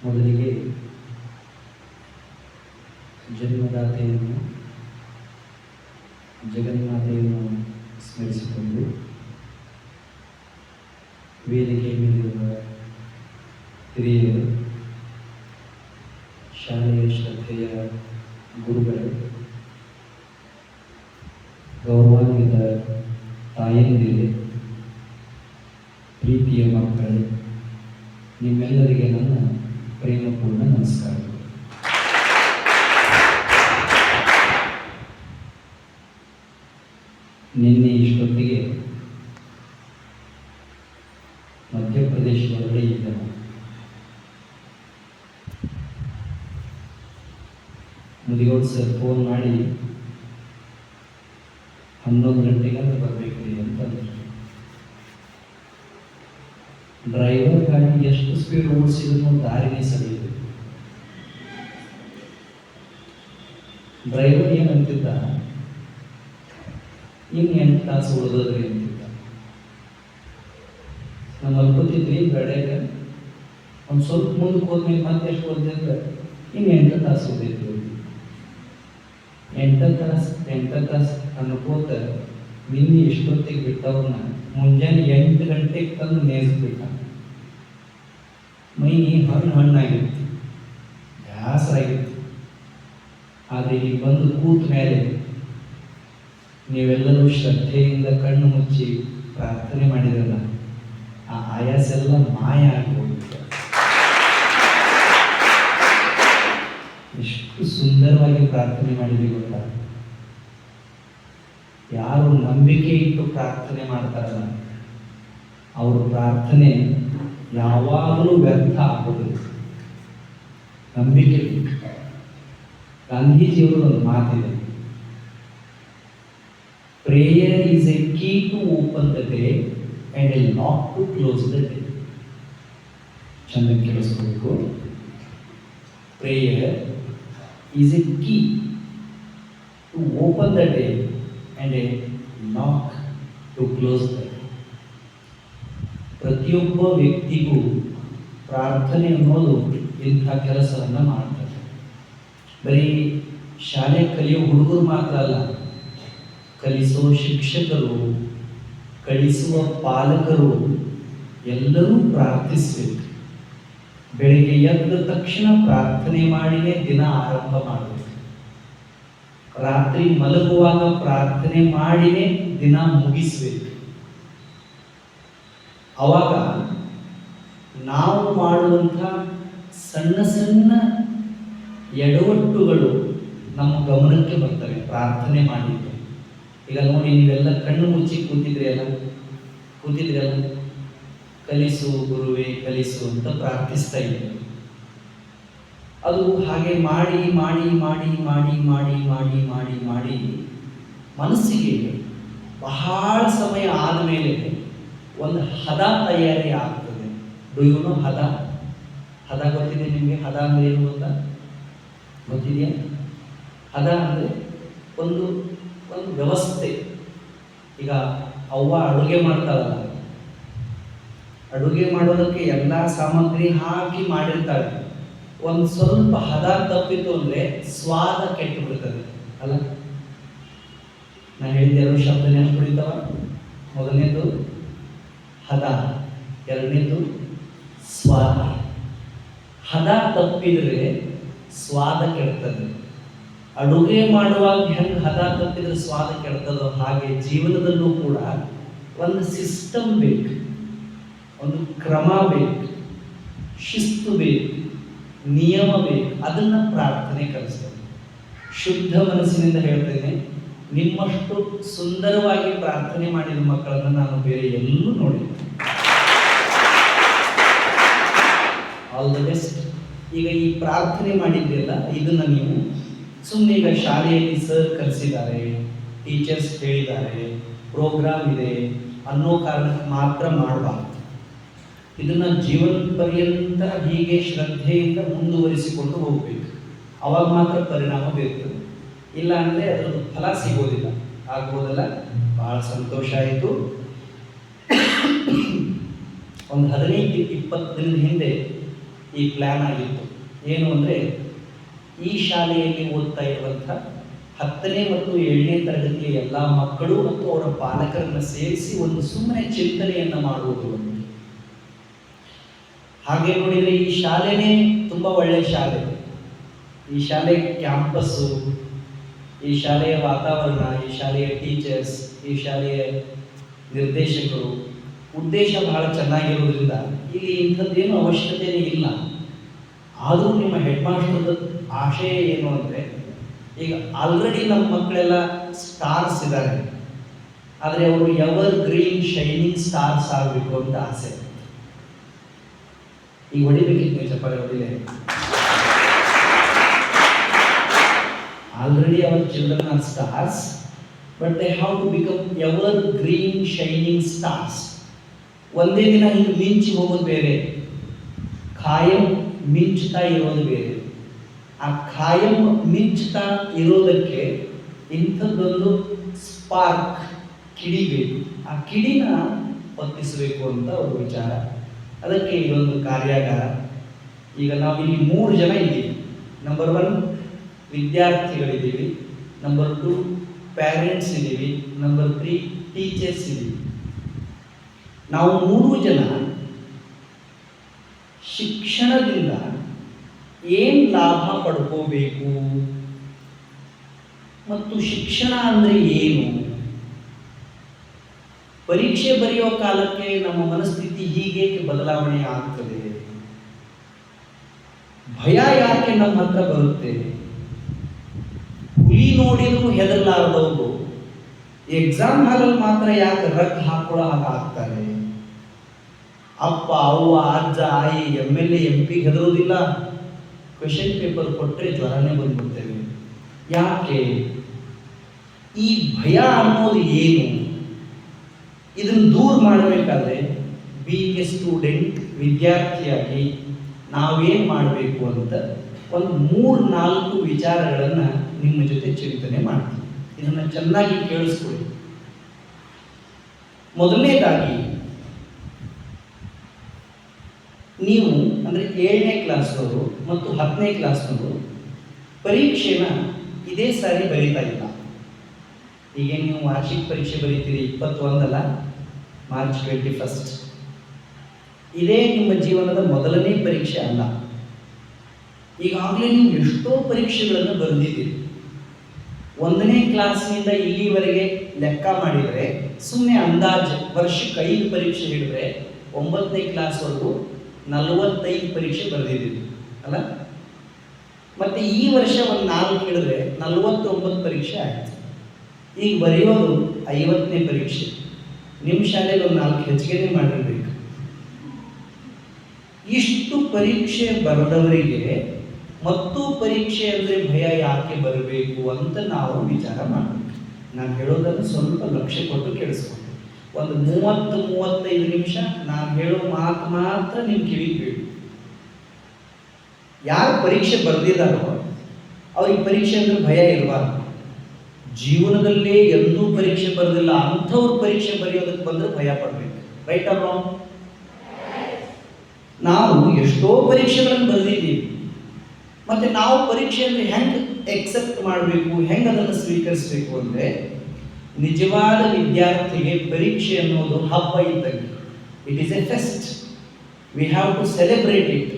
ಮೊದಲಿಗೆ ಜನ್ಮದಾತೆಯನ್ನು ಜಗನ್ಮಾತೆಯನ್ನು ಸ್ಮರಿಸಿಕೊಂಡು ವೇದಿಕೆ ಮೇಲಿರುವ ಹಿರಿಯರು, ಶಾಲೆಯ ಶ್ರದ್ಧೆಯ ಗುರುಗಳು, ಗೌರವಾನ್ವಿತ ತಾಯಂದಿರೆ, ಪ್ರೀತಿಯ ಮಕ್ಕಳು, ನಿಮ್ಮೆಲ್ಲರಿಗೆ ನನ್ನ ಪ್ರೇಮಪೂರ್ಣ ನಮಸ್ಕಾರಗಳು. ನಿನ್ನೆ ಇಷ್ಟೊತ್ತಿಗೆ ಮಧ್ಯಪ್ರದೇಶದೊಳಗೆ ಇದ್ದನು. ಮುದಿಗೋಡ್ ಸರ್ ಫೋನ್ ಮಾಡಿ 11 ಗಂಟೆಗೆ ಬರಬೇಕ್ರಿ ಅಂತಂದ್ರೆ, ಡ್ರೈವರ್ ಗಾಡಿ ಎಷ್ಟು ಸ್ಪೀಡ್ ಓಡಿಸಿದ್ರು ದಾರಿನೇ ಸರಿಯಿದೆ. ಡ್ರೈವರ್ ಏನಂತಿದ್ದ, ಇನ್ನು 8 ತಾಸು ಉಳಿದೋದ್ರಿ ಅಂತಿದ್ದ. ನಾವು ಮಲ್ಕೋತಿದ್ವಿ ಗಾಡಿಯಾಗ, ಒಂದು ಸ್ವಲ್ಪ ಮುಂದಕ್ಕೆ ಹೋದ್ಮೇಲೆ ಮತ್ತೆ ಎಷ್ಟು ಹೋದ್ವಿ ಅಂದ್ರೆ ಇನ್ನು 8 ತಾಸು ಉಳಿದೈತಿ. 8 ತಾಸು ಅನ್ಕೋತ ನಿನ್ನೆ ಎಷ್ಟೊತ್ತಿಗೆ ಬಿಟ್ಟವ್ರನ್ನ ಮುಂಜಾನೆ 8 ಗಂಟೆಗೆ ತಂದು ನೇಸ್ಬಿಟ್ಟ. ಮೈ ಹಣ್ಣಾಗಿತ್ತು, ಬ್ಯಾಸರಾಗಿತ್ತು. ಆದರೆ ಈಗ ಬಂದು ಕೂತ ಮೇಲೆ ನೀವೆಲ್ಲರೂ ಶ್ರದ್ಧೆಯಿಂದ ಕಣ್ಣು ಮುಚ್ಚಿ ಪ್ರಾರ್ಥನೆ ಮಾಡಿದ್ರಲ್ಲ, ಆ ಆಯಾಸ ಎಲ್ಲ ಮಾಯ ಆಗಿ ಹೋಗ್ಬಿಟ್ಟು ಎಷ್ಟು ಸುಂದರವಾಗಿ ಪ್ರಾರ್ಥನೆ ಮಾಡಿದ್ವಿ ಗೊತ್ತಾ. ಯಾರು ನಂಬಿಕೆ ಇಟ್ಟು ಪ್ರಾರ್ಥನೆ ಮಾಡ್ತಾರಲ್ಲ, ಅವ್ರ ಪ್ರಾರ್ಥನೆ ಯಾವಾಗಲೂ ವ್ಯರ್ಥ ಆಗೋದಿಲ್ಲ. ನಂಬಿಕೆ. ಗಾಂಧೀಜಿಯವರು ಒಂದು ಮಾತಿದೆ, prayer is a key to open the day and a lock to close the day. ಚಂದ ಕೇಳಿಸ್ಕೋಬೇಕು. Prayer is a key to open the day and a lock to close the day. ಪ್ರತಿಯೊಬ್ಬ ವ್ಯಕ್ತಿಗೂ ಪ್ರಾರ್ಥನೆ ಅನ್ನೋದು ಇಂಥ ಕೆಲಸವನ್ನು ಮಾಡ್ತಾರೆ. ಬರೀ ಶಾಲೆ ಕಲಿಯೋ ಹುಡುಗರು ಮಾತ್ರ ಅಲ್ಲ, ಕಲಿಸುವ ಶಿಕ್ಷಕರು, ಕಲಿಸುವ ಪಾಲಕರು ಎಲ್ಲರೂ ಪ್ರಾರ್ಥಿಸಬೇಕು. ಬೆಳಿಗ್ಗೆ ಎದ್ದ ತಕ್ಷಣ ಪ್ರಾರ್ಥನೆ ಮಾಡಿನೇ ದಿನ ಆರಂಭ ಮಾಡಬೇಕು. ರಾತ್ರಿ ಮಲಗುವಾಗ ಪ್ರಾರ್ಥನೆ ಮಾಡಿನೇ ದಿನ ಮುಗಿಸ್ಬೇಕು. ಅವಾಗ ನಾವು ಮಾಡುವಂಥ ಸಣ್ಣ ಸಣ್ಣ ಎಡವಟ್ಟುಗಳು ನಮ್ಮ ಗಮನಕ್ಕೆ ಬರ್ತವೆ ಪ್ರಾರ್ಥನೆ ಮಾಡಿದ್ದು. ಈಗ ನೋಡಿ, ನೀವೆಲ್ಲ ಕಣ್ಣು ಮುಚ್ಚಿ ಕೂತಿದ್ರಲ್ಲ, ಕಲಿಸು ಗುರುವೇ ಕಲಿಸು ಅಂತ ಪ್ರಾರ್ಥಿಸ್ತಾ ಇದ್ದೀವಿ. ಅದು ಹಾಗೆ ಮಾಡಿ ಮಾಡಿ ಮಾಡಿ ಮಾಡಿ ಮಾಡಿ ಮಾಡಿ ಮಾಡಿ ಮಾಡಿ ಮನಸ್ಸಿಗೆ ಬಹಳ ಸಮಯ ಆದಮೇಲೆ ಒಂದು ಹದ ತಯಾರಿ ಆಗ್ತದೆ. ಡುಯುನೋ ಹದ? ಹದ ಗೊತ್ತಿದೆ ನಿಮಗೆ? ಹದ ಅಂದರೆ ಏನು ಗೊತ್ತಾ? ಗೊತ್ತಿದೆಯಾ? ಹದ ಅಂದರೆ ಒಂದು ವ್ಯವಸ್ಥೆ. ಈಗ ಅವ್ವ ಅಡುಗೆ ಮಾಡ್ತಾಳಲ್ಲ, ಅಡುಗೆ ಮಾಡೋದಕ್ಕೆ ಎಲ್ಲ ಸಾಮಗ್ರಿ ಹಾಕಿ ಮಾಡಿರ್ತಾಳೆ. ಒಂದು ಸ್ವಲ್ಪ ಹದ ತಪ್ಪಿತು ಅಂದರೆ ಸ್ವಾದ ಕೆಟ್ಟು ಬಿಡ್ತದೆ ಅಲ್ಲ. ನಾನು ಹೇಳಿದ ಶಬ್ದ ನೆನಪಿಡಿತಾವ. ಮೊದಲನೇದು ಹದ, ಎರಡನೇದು ಸ್ವಾದ. ಹದ ತಪ್ಪಿದರೆ ಸ್ವಾದ ಕೆಡ್ತದೆ. ಅಡುಗೆ ಮಾಡುವಾಗ ಹೆಂಗೆ ಹದ ತಪ್ಪಿದ್ರೆ ಸ್ವಾದ ಕೆಡ್ತದೋ, ಹಾಗೆ ಜೀವನದಲ್ಲೂ ಕೂಡ ಒಂದು ಸಿಸ್ಟಮ್ ಬೇಕು, ಒಂದು ಕ್ರಮ ಬೇಕು, ಶಿಸ್ತು ಬೇಕು, ನಿಯಮ ಬೇಕು. ಅದನ್ನು ಪ್ರಾರ್ಥನೆ ಕಲಿಸ್ತದೆ. ಶುದ್ಧ ಮನಸ್ಸಿನಿಂದ ಹೇಳ್ತೇನೆ, ನಿಮ್ಮಷ್ಟು ಸುಂದರವಾಗಿ ಪ್ರಾರ್ಥನೆ ಮಾಡಿದ ಮಕ್ಕಳನ್ನು ನಾನು ಬೇರೆ ಎಲ್ಲೂ ನೋಡಿಲ್ಲ. All the best. ಈಗ ಈ ಪ್ರಾರ್ಥನೆ ಮಾಡಿದ್ರಲ್ಲ, ಇದನ್ನು ನೀವು ಸುಮ್ಮನೆ ಈಗ ಶಾಲೆಯಲ್ಲಿ ಸರ್ ಕಲಿಸಿದ್ದಾರೆ, ಟೀಚರ್ಸ್ ಹೇಳಿದ್ದಾರೆ, ಪ್ರೋಗ್ರಾಮ್ ಇದೆ ಅನ್ನೋ ಕಾರಣಕ್ಕೆ ಮಾತ್ರ ಮಾಡಬಾರ್ದು. ಇದನ್ನು ಜೀವನ ಪರ್ಯಂತ ಹೀಗೆ ಶ್ರದ್ಧೆಯಿಂದ ಮುಂದುವರಿಸಿಕೊಂಡು ಹೋಗಬೇಕು. ಅವಾಗ ಮಾತ್ರ ಪರಿಣಾಮ ಬೀರ್ತದೆ. ಇಲ್ಲ ಅಂದರೆ ಅದರದ್ದು ಫಲ ಸಿಗೋದಿಲ್ಲ. ಆಗ್ಬೋದಲ್ಲ? ಭಾಳ ಸಂತೋಷ ಆಯಿತು. ಒಂದು 15-20 ದಿನದ ಹಿಂದೆ ಈ ಪ್ಲ್ಯಾನ್ ಆಗಿತ್ತು. ಏನು ಅಂದರೆ, ಈ ಶಾಲೆಯಲ್ಲಿ ಓದ್ತಾ ಇರುವಂಥ 10ನೇ ಮತ್ತು 7ನೇ ತರಗತಿಯ ಎಲ್ಲ ಮಕ್ಕಳು ಮತ್ತು ಅವರ ಪಾಲಕರನ್ನು ಸೇರಿಸಿ ಒಂದು ಸುಮ್ಮನೆ ಚಿಂತನೆಯನ್ನು ಮಾಡುವುದು. ಹಾಗೆ ನೋಡಿದರೆ ಈ ಶಾಲೆನೇ ತುಂಬ ಒಳ್ಳೆಯ ಶಾಲೆ. ಈ ಶಾಲೆ ಕ್ಯಾಂಪಸ್ಸು, ಈ ಶಾಲೆಯ ವಾತಾವರಣ, ಈ ಶಾಲೆಯ ಟೀಚರ್ಸ್, ಈ ಶಾಲೆಯ ನಿರ್ದೇಶಕರು ಉದ್ದೇಶ ಬಹಳ ಚೆನ್ನಾಗಿರೋದ್ರಿಂದ ಇಲ್ಲಿ ಇಂಥದ್ದೇನು ಅವಶ್ಯಕತೆಯೇ ಇಲ್ಲ. ಆದರೂ ನಿಮ್ಮ ಹೆಡ್ ಮಾಸ್ಟರ್ದ ಆಶಯ ಏನು ಅಂದರೆ, ಈಗ ಆಲ್ರೆಡಿ ನಮ್ಮ ಮಕ್ಕಳೆಲ್ಲ ಸ್ಟಾರ್ಸ್ ಇದ್ದಾರೆ, ಆದರೆ ಅವರು ಎವರ್ ಗ್ರೀನ್ ಶೈನಿಂಗ್ ಸ್ಟಾರ್ಸ್ ಆಗಬೇಕು ಅಂತ ಆಸೆ. ಈಗ ಹೊಡಿಬೇಕಿತ್ತು ನೀವು ಚಪ್ಪಾಳೆ ಹೊಡಿಲೆ. Already our children are stars, but they have to become evergreen shining stars. ಒಂದೇ ದಿನ ಹಿಂಗೆ ಮಿಂಚಿ ಹೋಗೋದು ಬೇರೆ, ಖಾಯಂ ಮಿಂಚ್ತಾ ಇರೋದು ಬೇರೆ. ಆ ಖಾಯಂ ಮಿಂಚ್ತಾ ಇರೋದಕ್ಕೆ ಇಂಥದ್ದೊಂದು ಸ್ಪಾರ್ಕ್, ಕಿಡಿ ಬೇಕು. ಆ ಕಿಡಿನ ಹೊತ್ತಿಸಬೇಕು ಅಂತ ಒಂದು ವಿಚಾರ. ಅದಕ್ಕೆ ಇದೊಂದು ಕಾರ್ಯಾಗಾರ. ಈಗ ನಾವಿಲ್ಲಿ 3 ಜನ ಇದ್ದೀವಿ. ನಂಬರ್ 1 ವಿದ್ಯಾರ್ಥಿಗಳಿದ್ದೀವಿ, ನಂಬರ್ 2 ಪ್ಯಾರೆಂಟ್ಸ್ ಇದ್ದೀವಿ, ನಂಬರ್ 3 ಟೀಚರ್ಸ್ ಇದ್ದೀವಿ. ನಾವು 3 ಜನ ಶಿಕ್ಷಣದಿಂದ ಏನು ಲಾಭ ಪಡ್ಕೋಬೇಕು ಮತ್ತು ಶಿಕ್ಷಣ ಅಂದರೆ ಏನು, ಪರೀಕ್ಷೆ ಬರೆಯೋ ಕಾಲಕ್ಕೆ ನಮ್ಮ ಮನಸ್ಥಿತಿ ಹೀಗೇಕೆ ಬದಲಾವಣೆ ಆಗ್ತದೆ, ಭಯ ಯಾಕೆ ನಮ್ಮ ಹತ್ರ ಬರುತ್ತೆ, ಹುಲಿ ನೋಡಿದ್ರು ಹೆದರ್ಲಾರ್ದವರು ಎಕ್ಸಾಮ್ ಹಾಲಲ್ಲಿ ಮಾತ್ರ ಯಾಕೆ ರಗ್ ಹಾಕೊಳ್ಳೋ ಹಾಗಾಗ್ತಾರೆ, ಅಪ್ಪ ಅವ್ವ ಅಜ್ಜ ಆಯಿ MLA MP ಹೆದರೋದಿಲ್ಲ, ಕ್ವೆಶನ್ ಪೇಪರ್ ಕೊಟ್ಟರೆ ಜ್ವರನೇ ಬಂದ್ಬಿಡ್ತೇವೆ. ಯಾಕೆ? ಈ ಭಯ ಅನ್ನೋದು ಏನು? ಇದನ್ನು ದೂರ ಮಾಡಬೇಕಾದ್ರೆ ಬೀಯಿಂಗ್ ಎ ಸ್ಟೂಡೆಂಟ್, ವಿದ್ಯಾರ್ಥಿಯಾಗಿ ನಾವೇನು ಮಾಡಬೇಕು ಅಂತ ಒಂದು 3-4 ವಿಚಾರಗಳನ್ನು ನಿಮ್ಮ ಜೊತೆ ಚಿಂತನೆ ಮಾಡ್ತೀವಿ. ಇದನ್ನು ಚೆನ್ನಾಗಿ ಕೇಳಿಸ್ಕೊಳ್ಳಿ. ಮೊದಲನೇದಾಗಿ, ನೀವು ಅಂದರೆ 7ನೇ ಕ್ಲಾಸ್ನವರು ಮತ್ತು 10ನೇ ಕ್ಲಾಸ್ನವರು ಪರೀಕ್ಷೆನ ಇದೇ ಸಾರಿ ಬರೀತಾ ಇಲ್ಲ. ಈಗ ನೀವು ವಾರ್ಷಿಕ ಪರೀಕ್ಷೆ ಬರೀತೀರಿ 21 ಅಲ್ಲ, ಮಾರ್ಚ್ 21. ಇದೇ ನಿಮ್ಮ ಜೀವನದ ಮೊದಲನೇ ಪರೀಕ್ಷೆ ಅಲ್ಲ. ಈಗಾಗಲೇ ನೀವು ಎಷ್ಟೋ ಪರೀಕ್ಷೆಗಳನ್ನು ಬರೆದಿದ್ದೀರಿ. 1ನೇ ಕ್ಲಾಸ್ನಿಂದ ಇಲ್ಲಿವರೆಗೆ ಲೆಕ್ಕ ಮಾಡಿದರೆ, ಸುಮ್ಮನೆ ಅಂದಾಜು ವರ್ಷಕ್ಕೆ 5 ಪರೀಕ್ಷೆ ಹಿಡಿದ್ರೆ 9ನೇ ಕ್ಲಾಸ್ವರೆಗೂ 45 ಪರೀಕ್ಷೆ ಬರೆದಿದ್ದೀವಿ ಅಲ್ಲ. ಮತ್ತು ಈ ವರ್ಷ ಒಂದು 4 ಹಿಡಿದ್ರೆ 49 ಪರೀಕ್ಷೆ ಆಯಿತು. ಈಗ ಬರೆಯೋದು 50ನೇ ಪರೀಕ್ಷೆ. ನಿಮ್ಮ ಶಾಲೆಗೆ ಒಂದು 4 ಹೆಚ್ಚಿಗೆ ಮಾಡಿರ್ಬೇಕು. ಇಷ್ಟು ಪರೀಕ್ಷೆ ಬರೆದವರಿಗೆ ಮತ್ತು ಪರೀಕ್ಷೆ ಅಂದರೆ ಭಯ ಯಾಕೆ ಬರಬೇಕು ಅಂತ ನಾವು ವಿಚಾರ ಮಾಡಬೇಕು. ನಾನು ಹೇಳೋದನ್ನು ಸ್ವಲ್ಪ ಲಕ್ಷ್ಯ ಕೊಟ್ಟು ಕೇಳಿಸ್ಕೊಂಡು, ಒಂದು 30-35 ನಿಮಿಷ ನಾನು ಹೇಳೋ ಮಾತು ಮಾತ್ರ ನಿಮ್ಮ ಕಿವಿಗೆ ಬೀಳು. ಯಾರು ಪರೀಕ್ಷೆ ಬರೆದಿದ್ದಾರೋ ಅವ್ರಿಗೆ ಪರೀಕ್ಷೆ ಅಂದರೆ ಭಯ ಇರಬಾರ್ದು. ಜೀವನದಲ್ಲೇ ಎಂದೂ ಪರೀಕ್ಷೆ ಬರೋದಿಲ್ಲ ಅಂಥವ್ರು ಪರೀಕ್ಷೆ ಬರೆಯೋದಕ್ಕೆ ಬಂದರೆ ಭಯ ಪಡಬೇಕು. Right or wrong? ನಾವು ಎಷ್ಟೋ ಪರೀಕ್ಷೆಗಳನ್ನು ಬರೆದಿದ್ದೀವಿ. ಮತ್ತು ನಾವು ಪರೀಕ್ಷೆ ಅಂದರೆ ಹೆಂಗೆ ಎಕ್ಸೆಪ್ಟ್ ಮಾಡಬೇಕು, ಹೆಂಗೆ ಅದನ್ನು ಸ್ವೀಕರಿಸಬೇಕು ಅಂದರೆ, ನಿಜವಾದ ವಿದ್ಯಾರ್ಥಿಗೆ ಪರೀಕ್ಷೆ ಅನ್ನೋದು ಹಬ್ಬ ಇದ್ದಂಗೆ. It is a fest, we have to celebrate it.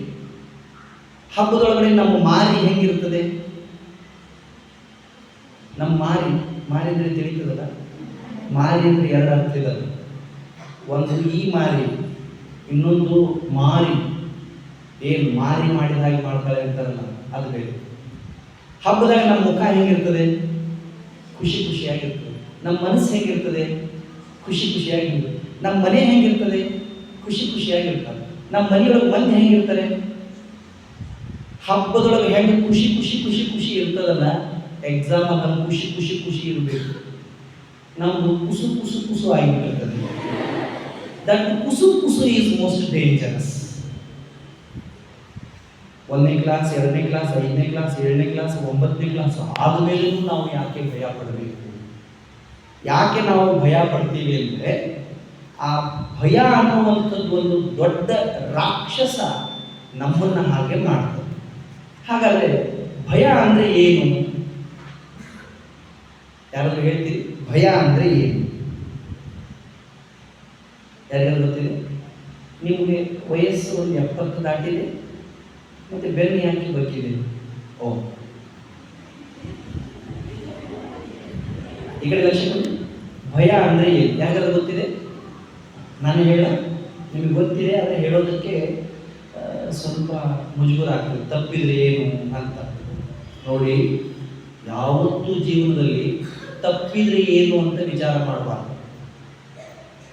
ಹಬ್ಬದೊಳಗಡೆ ನಮ್ಮ ಮಾರಿ ಹೆಂಗಿರ್ತದೆ? ನಮ್ಮ ಮಾರಿ ಅಂದರೆ ತಿಳಿತದಲ್ಲ, ಮಾರಿ ಅಂದರೆ 2 ಅರ್ಥ ಇದ್ದಾವೆ. ಒಂದು ಈ ಮಾರಿ, ಇನ್ನೊಂದು ಮಾರಿ, ಏನು ಮಾರಿ ಮಾಡಿದ ಹಾಗೆ ಮಾಡ್ತಾರೆ ಅಂತಾರಲ್ಲ, ಅದು ಬೇರೆ. ಹಬ್ಬದಾಗ ನಮ್ಮ ಮುಖ ಹೆಂಗಿರ್ತದೆ? ಖುಷಿ ಖುಷಿಯಾಗಿರ್ತದೆ. ನಮ್ಮ ಮನಸ್ಸು ಹೆಂಗಿರ್ತದೆ? ಖುಷಿ ಖುಷಿಯಾಗಿರ್ತದೆ. ನಮ್ಮ ಮನೆ ಹೆಂಗಿರ್ತದೆ? ಖುಷಿ ಖುಷಿಯಾಗಿರ್ತದೆ. ನಮ್ಮ ಮನೆಯೊಳಗೆ ಮಂದಿ ಹೆಂಗಿರ್ತಾರೆ? ಹಬ್ಬದೊಳಗೆ ಹೆಂಗೆ ಖುಷಿ ಖುಷಿ ಖುಷಿ ಖುಷಿ ಇರ್ತದಲ್ಲ, ಎಕ್ಸಾಮ್ ಆದಾಗ ಖುಷಿ ಖುಷಿ ಖುಷಿ ಇರಬೇಕು. ನಮ್ಮದು ಕುಸು ಕುಸು ಕುಸು ಆಗಿಬಿಟ್ಟಿರ್ತದೆ. ದಟ್ ಕುಸು ಕುಸು ಈಸ್ ಮೋಸ್ಟ್ ಡೇಂಜರಸ್. 1ನೇ ಕ್ಲಾಸ್, 2ನೇ ಕ್ಲಾಸ್, 5ನೇ ಕ್ಲಾಸ್, 7ನೇ ಕ್ಲಾಸ್, 9ನೇ ಕ್ಲಾಸ್ ಆದಮೇಲೂ ನಾವು ಯಾಕೆ ಭಯ ಪಡಬೇಕು? ಯಾಕೆ ನಾವು ಭಯ ಪಡ್ತೀವಿ ಅಂದರೆ, ಆ ಭಯ ಅನ್ನುವಂಥದ್ದು ಒಂದು ದೊಡ್ಡ ರಾಕ್ಷಸ ನಮ್ಮನ್ನು ಹಾಗೆ ಮಾಡ್ತದೆ. ಹಾಗಾದರೆ ಭಯ ಅಂದರೆ ಏನು? ಯಾರಾದ್ರೂ ಹೇಳ್ತೀರಿ ಭಯ ಅಂದರೆ ಏನು? ಯಾರಿಗಾದ್ರು ಗೊತ್ತಿದೆ? ನಿಮಗೆ ವಯಸ್ಸು ಒಂದು 70 ದಾಟಿದೆ, ಮತ್ತೆ ಬೆನ್ನು ಯಾಕೆ ಬಗ್ಗಿದೆ? ಓ, ಈ ಕಡೆ ಲಕ್ಷ್ಯ ಕೊಡಿ. ಭಯ ಅಂದರೆ ಏನು? ಯಾರಿಗಾದ್ರು ಗೊತ್ತಿದೆ? ನಾನು ಹೇಳ, ನಿಮಗೆ ಗೊತ್ತಿದೆ, ಆದರೆ ಹೇಳೋದಕ್ಕೆ ಸ್ವಲ್ಪ ಮುಜುಗರ ಆಗ್ತದೆ, ತಪ್ಪಿದ್ರೆ ಏನು ಅಂತ. ನೋಡಿ, ಯಾವತ್ತೂ ಜೀವನದಲ್ಲಿ ತಪ್ಪಿದ್ರೆ ಏನು ಅಂತ ವಿಚಾರ ಮಾಡಬಾರ್ದು.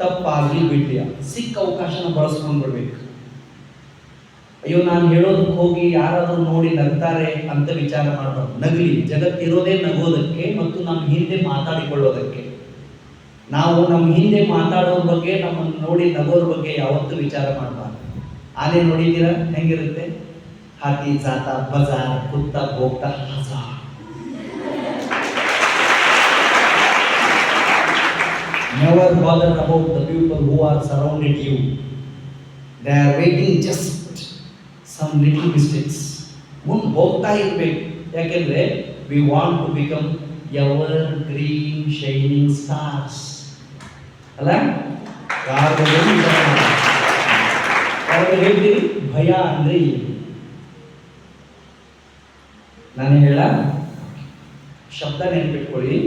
ತಪ್ಪಾಗಲಿ ಬಿಡ್ಲಿಯ ಸಿಕ್ಕ ಅವಕಾಶನ ಬಳಸ್ಕೊಂಡು ಬಿಡ್ಬೇಕು. ಅಯ್ಯೋ, ನಾನು ಹೇಳೋದಕ್ಕೆ ಹೋಗಿ ಯಾರಾದರೂ ನೋಡಿ ನಗ್ತಾರೆ ಅಂತ ವಿಚಾರ ಮಾಡಬಾರ್ದು. ನಗಲಿ, ಜಗತ್ತಿರೋದೇ ನಗೋದಕ್ಕೆ ಮತ್ತು ನಮ್ಮ ಹಿಂದೆ ಮಾತಾಡಿಕೊಳ್ಳೋದಕ್ಕೆ. ನಾವು ನಮ್ಮ ಹಿಂದೆ ಮಾತಾಡೋರ ಬಗ್ಗೆ, ನಮ್ಮನ್ನು ನೋಡಿ ನಗೋರ ಬಗ್ಗೆ ಯಾವತ್ತೂ ವಿಚಾರ ಮಾಡಬಾರ್ದು. ಆನೆ ನೋಡಿದ್ದೀರಾ ಹೆಂಗಿರುತ್ತೆ? ಹಾತಿ ಜಾತ ಬಜಾರ್ ಕುತ್ತ ಹೋಗ್ತಾ ಹಜಾರ್. Never bother about the people who are surrounded you. They are waiting just some little mistakes. ಮುಂದೆ ಹೋಗ್ತಾ ಇರಬೇಕು. ಯಾಕೆಂದ್ರೆ we want to become evergreen shining stars. ಅಲ್ಲ, ಯಾರು ಹೇಳ್ತೀರಿ ಭಯ ಅಂದ್ರೆ ಏನು? ನಾನು ಹೇಳ, ಶಬ್ದ ನೆನಪಿಟ್ಕೊಳ್ಳಿ.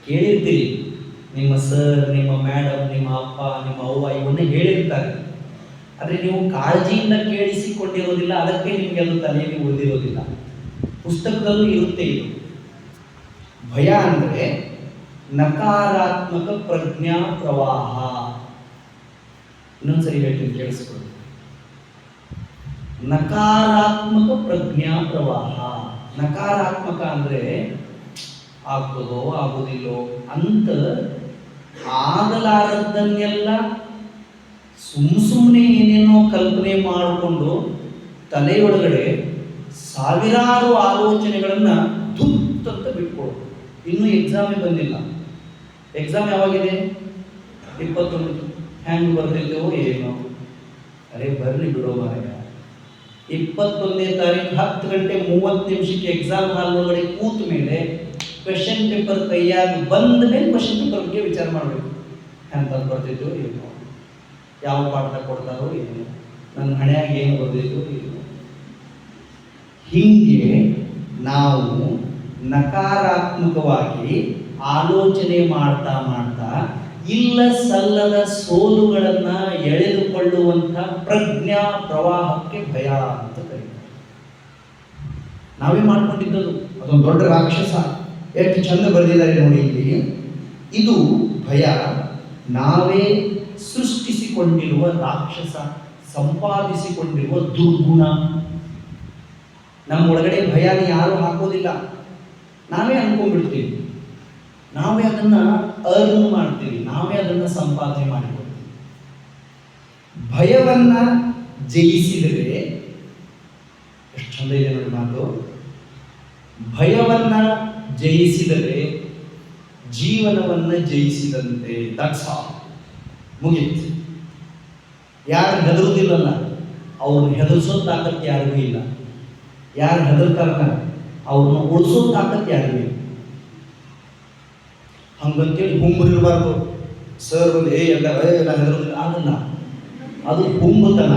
ಕೇಳಿರ್ತೀರಿ, ನಿಮ್ಮ ಸರ್, ನಿಮ್ಮ ಮೇಡಮ್, ನಿಮ್ಮ ಅಪ್ಪ, ನಿಮ್ಮ ಅವ್ವ ಇವನ್ನೇ ಹೇಳಿರ್ತಾರೆ. ಆದರೆ ನೀವು ಕಾಳಜಿಯಿಂದ ಕೇಳಿಸಿಕೊಂಡಿರೋದಿಲ್ಲ, ಅದಕ್ಕೆ ನಿಮಗೆ ಅದು ತಲೆಯಲ್ಲಿ ಉಳಿದಿರೋದಿಲ್ಲ. ಪುಸ್ತಕದಲ್ಲೂ ಇರುತ್ತೆ ಇದು. ಭಯ ಅಂದರೆ ನಕಾರಾತ್ಮಕ ಪ್ರಜ್ಞಾ ಪ್ರವಾಹ. ಇನ್ನೊಂದ್ಸರಿ ಹೇಳ್ತೀನಿ, ಕೇಳಿಸ್ಕೊಳ್ಳಿ. ನಕಾರಾತ್ಮಕ ಪ್ರಜ್ಞಾ ಪ್ರವಾಹ. ನಕಾರಾತ್ಮಕ ಅಂದರೆ ಆಗ್ತದೋ ಆಗೋದಿಲ್ಲೋ ಅಂತ ಆಗಲಾರದ್ದನ್ನೆಲ್ಲ ಸುಮ್ಮನೆ ಏನೇನೋ ಕಲ್ಪನೆ ಮಾಡಿಕೊಂಡು ತಲೆಯೊಳಗಡೆ ಸಾವಿರಾರು ಆಲೋಚನೆಗಳನ್ನು ಧುತ್ತಂತ ಬಿಟ್ಕೊಡೋದು. ಇನ್ನೂ ಎಕ್ಸಾಮೇ ಬಂದಿಲ್ಲ. ಎಕ್ಸಾಮ್ ಯಾವಾಗಿದೆ? 21. ಹ್ಯಾಂಗ್ ಬರ್ತಿದ್ದೇವೋ ಏನೋ. ಅರೆ ಬರಲಿ ಬಿಡೋ ಮಾರಾಯ. 21ನೇ ತಾರೀಕು 10:30 ಎಕ್ಸಾಮ್ ಹಾಲ್ ಒಳಗಡೆ ಕೂತ ಮೇಲೆ ಕ್ವೆಶನ್ ಪೇಪರ್ ಕೈಯಾಗಿ ಬಂದ ಮೇಲೆ ಕ್ವೆಶನ್ ಪೇಪರ್ ಬಗ್ಗೆ ವಿಚಾರ ಮಾಡಬೇಕು. ಹ್ಯಾಂಗ್ ಬರ್ತಿದ್ದೋ ಏನೋ, ಯಾವ ಪಾಠ ಕೊಡ್ತಾರೋ ಏನು, ನನ್ನ ಹಣೆಯಾಗಿ ಏನು ಬರ್ದಿದ್ದೋ ಏನು. ಹೀಗೆ ನಾವು ನಕಾರಾತ್ಮಕವಾಗಿ ಆಲೋಚನೆ ಮಾಡ್ತಾ ಮಾಡ್ತಾ ಇಲ್ಲ ಸಲ್ಲದ ಸೋಲುಗಳನ್ನ ಎಳೆದುಕೊಳ್ಳುವಂಥ ಪ್ರಜ್ಞಾ ಪ್ರವಾಹಕ್ಕೆ ಭಯ ಅಂತ ಕರೀತಾರೆ. ನಾವೇ ಮಾಡ್ಕೊಂಡಿದ್ದದು. ಅದೊಂದು ದೊಡ್ಡ ರಾಕ್ಷಸ. ಎಷ್ಟು ಚಂದ ಬರೆದಿದ್ದಾರೆ ನೋಡಿ ಇಲ್ಲಿ. ಇದು ಭಯ ನಾವೇ ಸೃಷ್ಟಿಸಿಕೊಂಡಿರುವ ರಾಕ್ಷಸ, ಸಂಪಾದಿಸಿಕೊಂಡಿರುವ ದುರ್ಗುಣ. ನಮ್ಮ ಒಳಗಡೆ ಭಯನ ಯಾರು ಹಾಕೋದಿಲ್ಲ, ನಾವೇ ಅನ್ಕೊಂಡ್ಬಿಡ್ತೀವಿ. ನಾವೇ ಅದನ್ನ ಅರ್ನ್ ಮಾಡ್ತೀವಿ, ನಾವೇ ಅದನ್ನ ಸಂಪಾದನೆ ಮಾಡಿಕೊಡ್ತೀವಿ. ಭಯವನ್ನ ಜಯಿಸಿದರೆ ಎಷ್ಟು ಚಂದ ಇದೆ ನೋಡಿ ಮಾತು. ಭಯವನ್ನ ಜಯಿಸಿದರೆ ಜೀವನವನ್ನ ಜಯಿಸಿದಂತೆ. ದಟ್ಸ್ ಆಲ್, ಮುಗೀತು. ಯಾರು ಹೆದರುವುದಿಲ್ಲಲ್ಲ, ಅವ್ರನ್ನ ಹೆದರ್ಸೋ ತಾಕತ್ತು ಯಾರಿಗೂ ಇಲ್ಲ. ಯಾರು ಹೆದರ್ತಾರಲ್ಲ ಅವ್ರನ್ನ ಉಳಿಸೋ ತಾಕತ್ತು ಯಾರಿಗೂ ಇಲ್ಲ. ಹಂಗಂತೇಳಿ ಹುಂಬರಿರಬಾರ್ದು. ಸರ್ ಒಂದು ಎಲ್ಲ ಹೆದರೋದಿಲ್ಲ, ಅದಲ್ಲ, ಅದು ಹುಂಬತನ.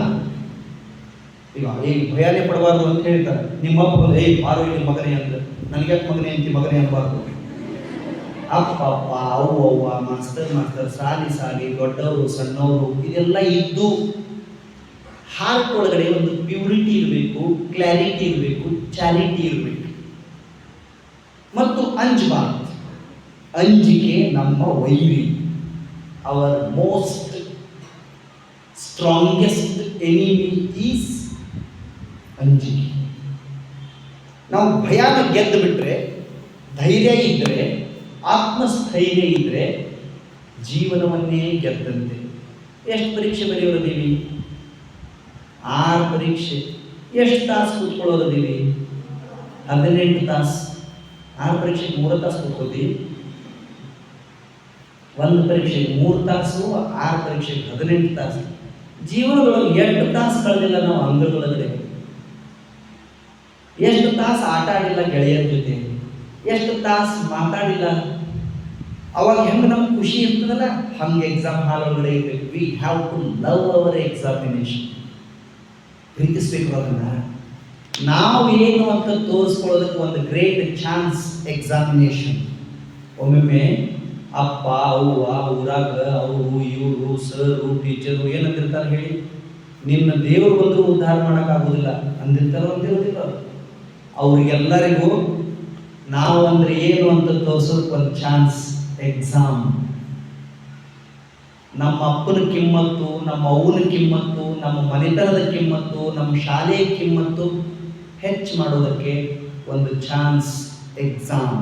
ಈಗ ಭಯನೇ ಪಡಬಾರ್ದು ಅಂತ ಹೇಳ್ತಾರೆ. ನಿಮ್ಮಪ್ಪ ಬಂದು ಬಾರೋ ಇಲ್ಲಿ ಮಗನೇ ಅಂದ್ರೆ, ನನಗೆ ಮಗನೇ ಅಂತಿ ಮಗನೇ ಅನ್ನಬಾರ್ದು. ಅಪ್ಪ ಅಪ್ಪ, ಅವ್ವ ಅವ್ವ, ಮಾಸ್ತರ್, ಸಾಲಿ ದೊಡ್ಡವರು ಸಣ್ಣವರು ಇದೆಲ್ಲ ಇದ್ದು ಹಾರ್ಟ್ ಒಳಗಡೆ ಒಂದು ಪ್ಯೂರಿಟಿ ಇರಬೇಕು, ಕ್ಲಾರಿಟಿ ಇರಬೇಕು, ಚಾರಿಟಿ ಇರಬೇಕು. ಮತ್ತು ಅಂಜಬಾರ್ದು. ಅಂಜಿಕೆ ನಮ್ಮ ವೈರಿ. Our most strongest enemy is ಅಂಜಿಕೆ. ನಾವು ಭಯನ ಗೆದ್ದು ಬಿಟ್ರೆ, ಧೈರ್ಯ ಇದ್ದರೆ, ಆತ್ಮಸ್ಥೈರ್ಯ ಇದ್ದರೆ ಜೀವನವನ್ನೇ ಗೆದ್ದಂತೆ. ಎಷ್ಟು ಪರೀಕ್ಷೆ ಬರೆಯೋದಿವಿ? 6 ಪರೀಕ್ಷೆ. ಎಷ್ಟು ತಾಸು ಕೂತ್ಕೊಳ್ಳೋದಿವಿ? 18 ತಾಸು. 6 ಪರೀಕ್ಷೆಗೆ 3 ತಾಸು ಕೂತ್ಕೋತೀವಿ. 1 ಪರೀಕ್ಷೆಗೆ 3 ತಾಸು, 6 ಪರೀಕ್ಷೆಗೆ 18 ತಾಸು. ಜೀವನದೊಳಗೆ ಎಷ್ಟು ತಾಸು ಕಳೆದಿಲ್ಲ ನಾವು ಅಂಗಳದೊಳಗಡೆ, ಎಷ್ಟು ತಾಸು ಆಟ ಆಡಿಲ್ಲ ಗೆಳೆಯರ ಜೊತೆ, ಎಷ್ಟು ತಾಸು ಮಾತಾಡಿಲ್ಲ. ಅವಾಗ ಹೆಂಗೆ ನಮ್ಗೆ ಖುಷಿ ಇರ್ತದಲ್ಲ, ಹಂಗೆ ಎಕ್ಸಾಮ್ ಹಾಲ್ ಒಳಗಡೆ ಇರಬೇಕು. We have to love our examination. ಪ್ರೀತಿಸ್ಬೇಕು ಅದನ್ನ. ನಾವು ಏನು ಅಂತ ತೋರಿಸ್ಕೊಳ್ಳೋದಕ್ಕೆ ಒಂದು ಗ್ರೇಟ್ ಚಾನ್ಸ್ ಎಕ್ಸಾಮಿನೇಷನ್. ಒಮ್ಮೊಮ್ಮೆ ಅಪ್ಪ ಅವ್ವ ಊರಾಗ ಅವರು ಇವರು ಸರು ಟೀಚರು ಏನಂದಿರ್ತಾರೆ ಹೇಳಿ, ನಿನ್ನ ದೇವರು ಬಂದರೂ ಉದ್ಧಾರ ಮಾಡೋಕ್ಕಾಗೋದಿಲ್ಲ ಅಂದಿರ್ತಾರೋ ಅಂದಿರೋದಿಲ್ಲ. ಅವ್ರಿಗೆಲ್ಲರಿಗೂ ನಾವು ಅಂದ್ರೆ ಏನು ಅಂತ ತೋರಿಸೋದಕ್ಕೆ ಒಂದು ಚಾನ್ಸ್ ಎಕ್ಸಾಮ್. ನಮ್ಮ ಅಪ್ಪನ ಕಿಮ್ಮತ್ತು, ನಮ್ಮ ಅವ್ವನ ಕಿಮ್ಮತ್ತು, ನಮ್ಮ ಮನೆತನದ ಕಿಮ್ಮತ್ತು, ನಮ್ಮ ಶಾಲೆಯ ಕಿಮ್ಮತ್ತು ಹೆಚ್ಚು ಮಾಡೋದಕ್ಕೆ ಒಂದು ಚಾನ್ಸ್ ಎಕ್ಸಾಮ್.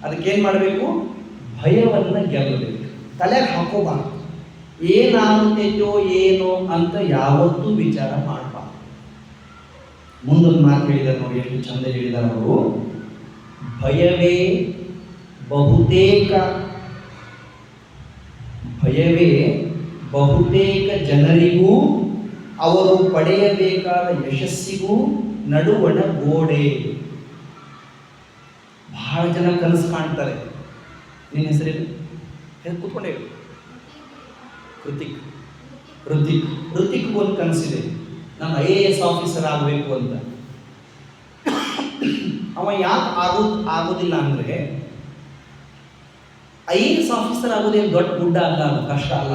ಅದಕ್ಕೇನು ಮಾಡಬೇಕು? ಭಯವನ್ನು ಗೆಲ್ಲಬೇಕು. ತಲೆಗೆ ಹಾಕೋಬಾರ್ದು. ಏನಾಗುತ್ತೈತೋ ಏನೋ ಅಂತ ಯಾವತ್ತೂ ವಿಚಾರ ಮಾಡಬಾರ್ದು. ಮುಂದೊಂದು ಮಾತು ಹೇಳಿದ್ದಾರೆ ನೋಡಿ, ಎಷ್ಟು ಚಂದ ಹೇಳಿದ್ದಾರೆ ಅವರು. ಭಯವೇ ಬಹುತೇಕ ಜನರಿಗೂ ಅವರು ಪಡೆಯಬೇಕಾದ ಯಶಸ್ಸಿಗೂ ನಡುವಣ ಗೋಡೆ. ಬಹಳ ಜನ ಕನಸು ಕಾಣ್ತಾರೆ. ನಿನ್ನ ಹೆಸರೇನು? ಕೂತ್ಕೊಂಡೇ ಋತಿಕ್ ಒಂದು ಕನಸಿದೆ, ನಾನು IAS ಆಫೀಸರ್ ಆಗಬೇಕು ಅಂತ. ಅವ ಯಾಕೆ ಆಗೋದಿಲ್ಲ ಅಂದರೆ, IAS ಆಫೀಸರ್ ಆಗೋದೇನು ದೊಡ್ಡ ಗುಡ್ಡ ಅಲ್ಲ, ಅದು ಕಷ್ಟ ಅಲ್ಲ.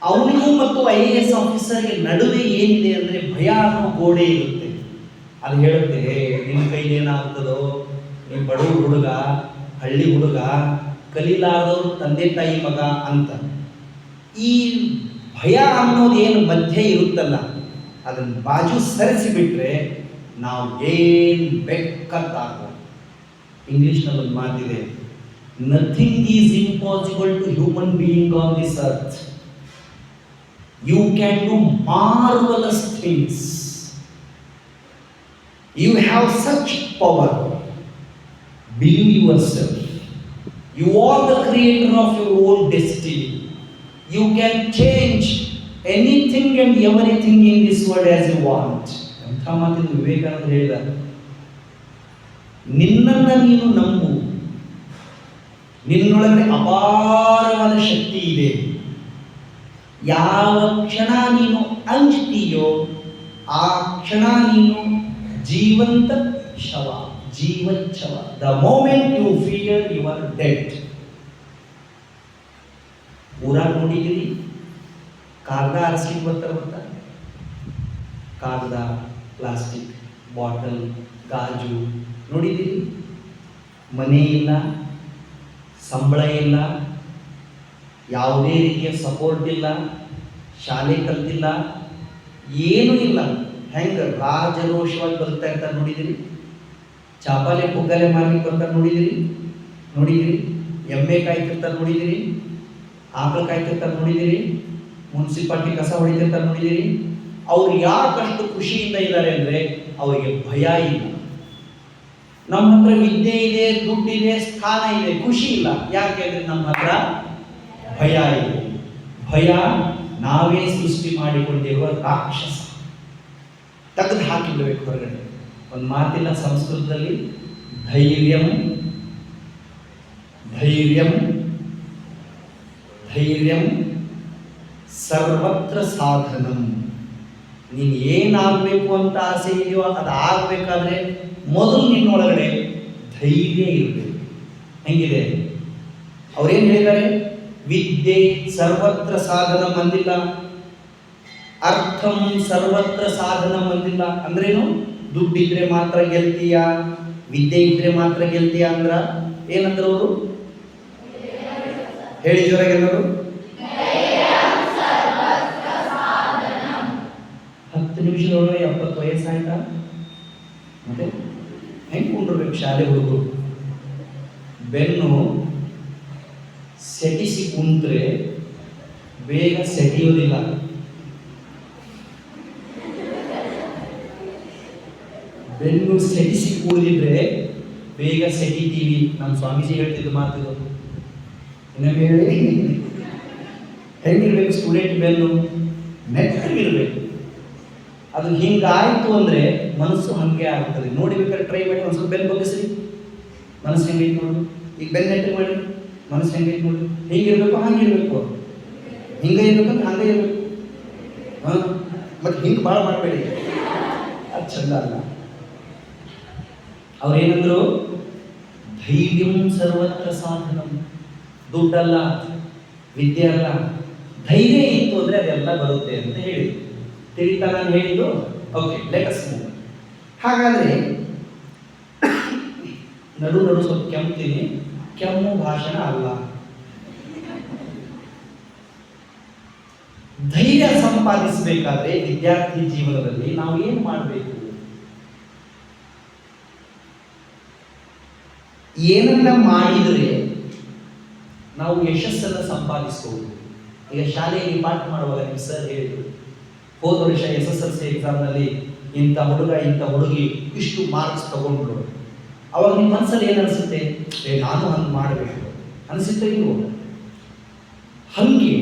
ಅವನಿಗೂ ಮತ್ತು IAS ಆಫೀಸರ್ಗೆ ನಡುವೆ ಏನಿದೆ ಅಂದರೆ ಭಯ ಅನ್ನೋ ಗೋಡೆ ಇರುತ್ತೆ. ಅದು ಹೇಳುತ್ತೆ, ನಿನ್ನ ಕೈಲಿ ಏನಾಗ್ತದೋ, ನೀನು ಬಡವ ಹುಡುಗ, ಹಳ್ಳಿ ಹುಡುಗ, ಕಲೀಲಾರದವ್ರು ತಂದೆ ತಾಯಿ ಮಗ ಅಂತ. ಈ ಭಯ ಅನ್ನೋದು ಏನು ಮಧ್ಯೆ ಇರುತ್ತಲ್ಲ, ಅದನ್ನು ಬಾಜು ಸರಿಸಿಬಿಟ್ರೆ ನಾವು ಏನು ಬೇಕಂತಾಗ. ಇಂಗ್ಲಿಷ್ನಲ್ಲಿ ಒಂದು ಮಾತಿದೆ, nothing is impossible to human being on this earth. You can do marvellous things. You have such power. Believe yourself. You are the creator of your own destiny. You can change anything and everything in this world as you want. ಅಂತ ಮಾತಿನ ವಿವೇಕಾನಂದ ಹೇಳಿದ್ದಾರೆ. ನಿನ್ನನ್ನು ನೀನು ನಂಬು. ನಿನ್ನೊಳಗೆ ಅಪಾರವಾದ ಶಕ್ತಿ ಇದೆ. ಯಾವ ಕ್ಷಣ ನೀನು ಅಂಜ್ತೀಯೋ ಆ ಕ್ಷಣ ನೀನು ಜೀವಂತ ಶವ. The moment you fear, you are dead. ಊರಾಗ ನೋಡಿದ್ದೀರಿ, ಕಾಗದ ಆರಿಸ್ಲಿಕ್ಕೆ ಬರ್ತಾ ಕಾಗದ, ಪ್ಲಾಸ್ಟಿಕ್ ಬಾಟಲ್, ಗಾಜು ನೋಡಿದ್ದೀರಿ. ಮನೆ ಇಲ್ಲ, ಸಂಬಳ ಇಲ್ಲ, ಯಾವುದೇ ರೀತಿಯ ಸಪೋರ್ಟ್ ಇಲ್ಲ, ಶಾಲೆ ಕಲ್ತಿಲ್ಲ, ಏನೂ ಇಲ್ಲ. ಹೆಂಗೆ ರಾಜರೋಷವಾಗಿ ಬದುಕ್ತಾ ಇರ್ತಾರೆ ನೋಡಿದ್ದೀರಿ. ಚಾಪಾಲೆ ಪುಗ್ಗಾಲೆ ಮಾರ್ಲಿಕ್ಕೆ ಬರ್ತಾರೆ ನೋಡಿದಿರಿ. ಎಮ್ಮೆ ಕಾಯ್ತಿರ್ತಾರೆ ನೋಡಿದಿರಿ. ಆಕಳು ಕಾಯ್ತಿರ್ತಾರೆ ನೋಡಿದಿರಿ. ಮುನ್ಸಿಪಾಲ್ಟಿ ಕಸ ಹೊಡಿತಿರ್ತಾರೆ ನೋಡಿದಿರಿ. ಅವ್ರು ಯಾಕಷ್ಟು ಖುಷಿಯಿಂದ ಇದ್ದಾರೆ ಅಂದರೆ ಅವರಿಗೆ ಭಯ ಇಲ್ಲ. ನಮ್ಮ ಹತ್ರ ವಿದ್ಯೆ ಇದೆ, ದುಡ್ಡಿದೆ, ಸ್ಥಾನ ಇದೆ, ಖುಷಿ ಇಲ್ಲ. ಯಾಕೆ ಅಂದರೆ ನಮ್ಮ ಹತ್ರ ಭಯ ಇದೆ. ಭಯ ನಾವೇ ಸೃಷ್ಟಿ ಮಾಡಿಕೊಂಡಿರುವ ರಾಕ್ಷಸ. ತೆಗೆದು ಹಾಕಿಬಿಡಬೇಕು ಹೊರಗಡೆ. ಒಂದು ಮಾತಿಲ್ಲ ಸಂಸ್ಕೃತದಲ್ಲಿ, ಧೈರ್ಯಂ ಸರ್ವತ್ರ ಸಾಧನಂ. ನೀನು ಏನಾಗಬೇಕು ಅಂತ ಆಸೆ ಇದೆಯೋ ಅದು ಆಗಬೇಕಾದ್ರೆ ಮೊದಲು ನಿನ್ನೊಳಗಡೆ ಧೈರ್ಯ ಇರಬೇಕು. ಹೆಂಗಿದೆ? ಅವ್ರೇನು ಹೇಳಿದ್ದಾರೆ? ವಿದ್ಯೆ ಸರ್ವತ್ರ ಸಾಧನಂ ಅಂದಿಲ್ಲ, ಅರ್ಥಂ ಸರ್ವತ್ರ ಸಾಧನಂ ಅಂದಿಲ್ಲ. ಅಂದ್ರೇನು? ದುಡ್ಡಿದ್ರೆ ಮಾತ್ರ ಗೆಲ್ತೀಯ, ವಿದ್ಯೆ ಇದ್ರೆ ಮಾತ್ರ ಗೆಲ್ತೀಯ ಅಂದ್ರ ಏನಂದ್ರು ಅವರು? ಹೇಳಿ ಜೋರಾಗಿ ಎಲ್ಲರೂ. 10 ನಿಮಿಷದೊಳಗೆ 70 ವಯಸ್ಸಾಯ್ತಾ? ಮತ್ತೆ ಹೆಂಗೆ ಕೊಂಡಿರ್ಬೇಕು ಶಾಲೆ ಹುಡುಗರು? ಬೆನ್ನು ಸೆಟಿಸಿ ಕುಂತ್ರೆ ಬೇಗ ಸೆಟಿಯೋದಿಲ್ಲ. ಬೆನ್ನು ಸೆಟಿಸಿ ಕೂಡಿದ್ರೆ ಬೇಗ ಸೆಟಿತೀವಿ. ನಮ್ಮ ಸ್ವಾಮೀಜಿ ಹೇಳ್ತಿದ್ದು ಮಾತು ಇನ್ನೊಮ್ಮೆ ಹೇಳಿ. ಹೆಂಗಿರ್ಬೇಕು ಸ್ಟೂಡೆಂಟ್ ಬೆನ್ನು? ನೆಟ್ಟಗಿರ್ಬೇಕು. ಅದು ಹಿಂಗಾಯ್ತು ಅಂದರೆ ಮನಸ್ಸು ಹಂಗೆ ಆಗ್ತದೆ. ನೋಡಿಬೇಕಾದ್ರೆ ಟ್ರೈ ಮಾಡಿ, ಒಂದು ಸ್ವಲ್ಪ ಬೆನ್ನು ಬಗ್ಗಿಸ್ರಿ, ಮನಸ್ಸು ಹೆಂಗೈತೆ ನೋಡಿ. ಈಗ ಬೆನ್ನು ನೆಟ್ಟಗೆ ಮಾಡಿ, ಮನಸ್ಸು ಹೆಂಗೈತೆ ನೋಡಿ. ಹಿಂಗಿರ್ಬೇಕು, ಹಂಗಿರ್ಬೇಕು, ಹಿಂಗೆ ಇರ್ಬೇಕಂದ್ರೆ ಹಂಗೆ ಇರ್ಬೇಕು. ಹಾಂ, ಮತ್ತು ಹಿಂಗೆ ಭಾಳ ಮಾಡಬೇಡಿ, ಅದು ಚಂದ ಅಲ್ಲ. ಅವ್ರೇನಂದ್ರು, ಧೈರ್ಯಂ ಸರ್ವತ್ರ ಸಾಧನಂ. ದುಡ್ಡಲ್ಲ, ವಿದ್ಯೆ ಅಲ್ಲ, ಧೈರ್ಯ ಇತ್ತು ಅಂದರೆ ಅದೆಲ್ಲ ಬರುತ್ತೆ ಅಂತ ಹೇಳಿದ್ರು. ತಿಳಿತಾ ನಾನು ಹೇಳಿದ್ದು? Okay, let us move. ಹಾಗಾದರೆ ನಡು ಸ್ವಲ್ಪ ಕೆಮ್ತೀನಿ. ಕೆಮ್ಮು ಭಾಷಣ ಅಲ್ಲ. ಧೈರ್ಯ ಸಂಪಾದಿಸಬೇಕಾದ್ರೆ ವಿದ್ಯಾರ್ಥಿ ಜೀವನದಲ್ಲಿ ನಾವು ಏನು ಮಾಡಬೇಕು? ಏನನ್ನ ಮಾಡಿದರೆ ನಾವು ಯಶಸ್ಸನ್ನು ಸಂಪಾದಿಸಬಹುದು? ಈಗ ಶಾಲೆಯಲ್ಲಿ ಪಾಠ ಮಾಡುವಾಗ ನಿಮ್ಮ ಸರ್ ಹೇಳಿದರು, ಹೋದ ವರ್ಷ SSLC ಎಕ್ಸಾಮ್ನಲ್ಲಿ ಇಂಥ ಹುಡುಗ ಇಂಥ ಹುಡುಗಿ ಇಷ್ಟು ಮಾರ್ಕ್ಸ್ ತಗೊಂಡ್ರು. ಅವಾಗ ನಿಮ್ಮ ಮನಸ್ಸಲ್ಲಿ ಏನು ಅನಿಸುತ್ತೆ? ನಾನು ಹಂಗೆ ಮಾಡಬೇಕು ಅನಿಸುತ್ತೆ ಇಲ್ವೋ? ಹಾಗೆ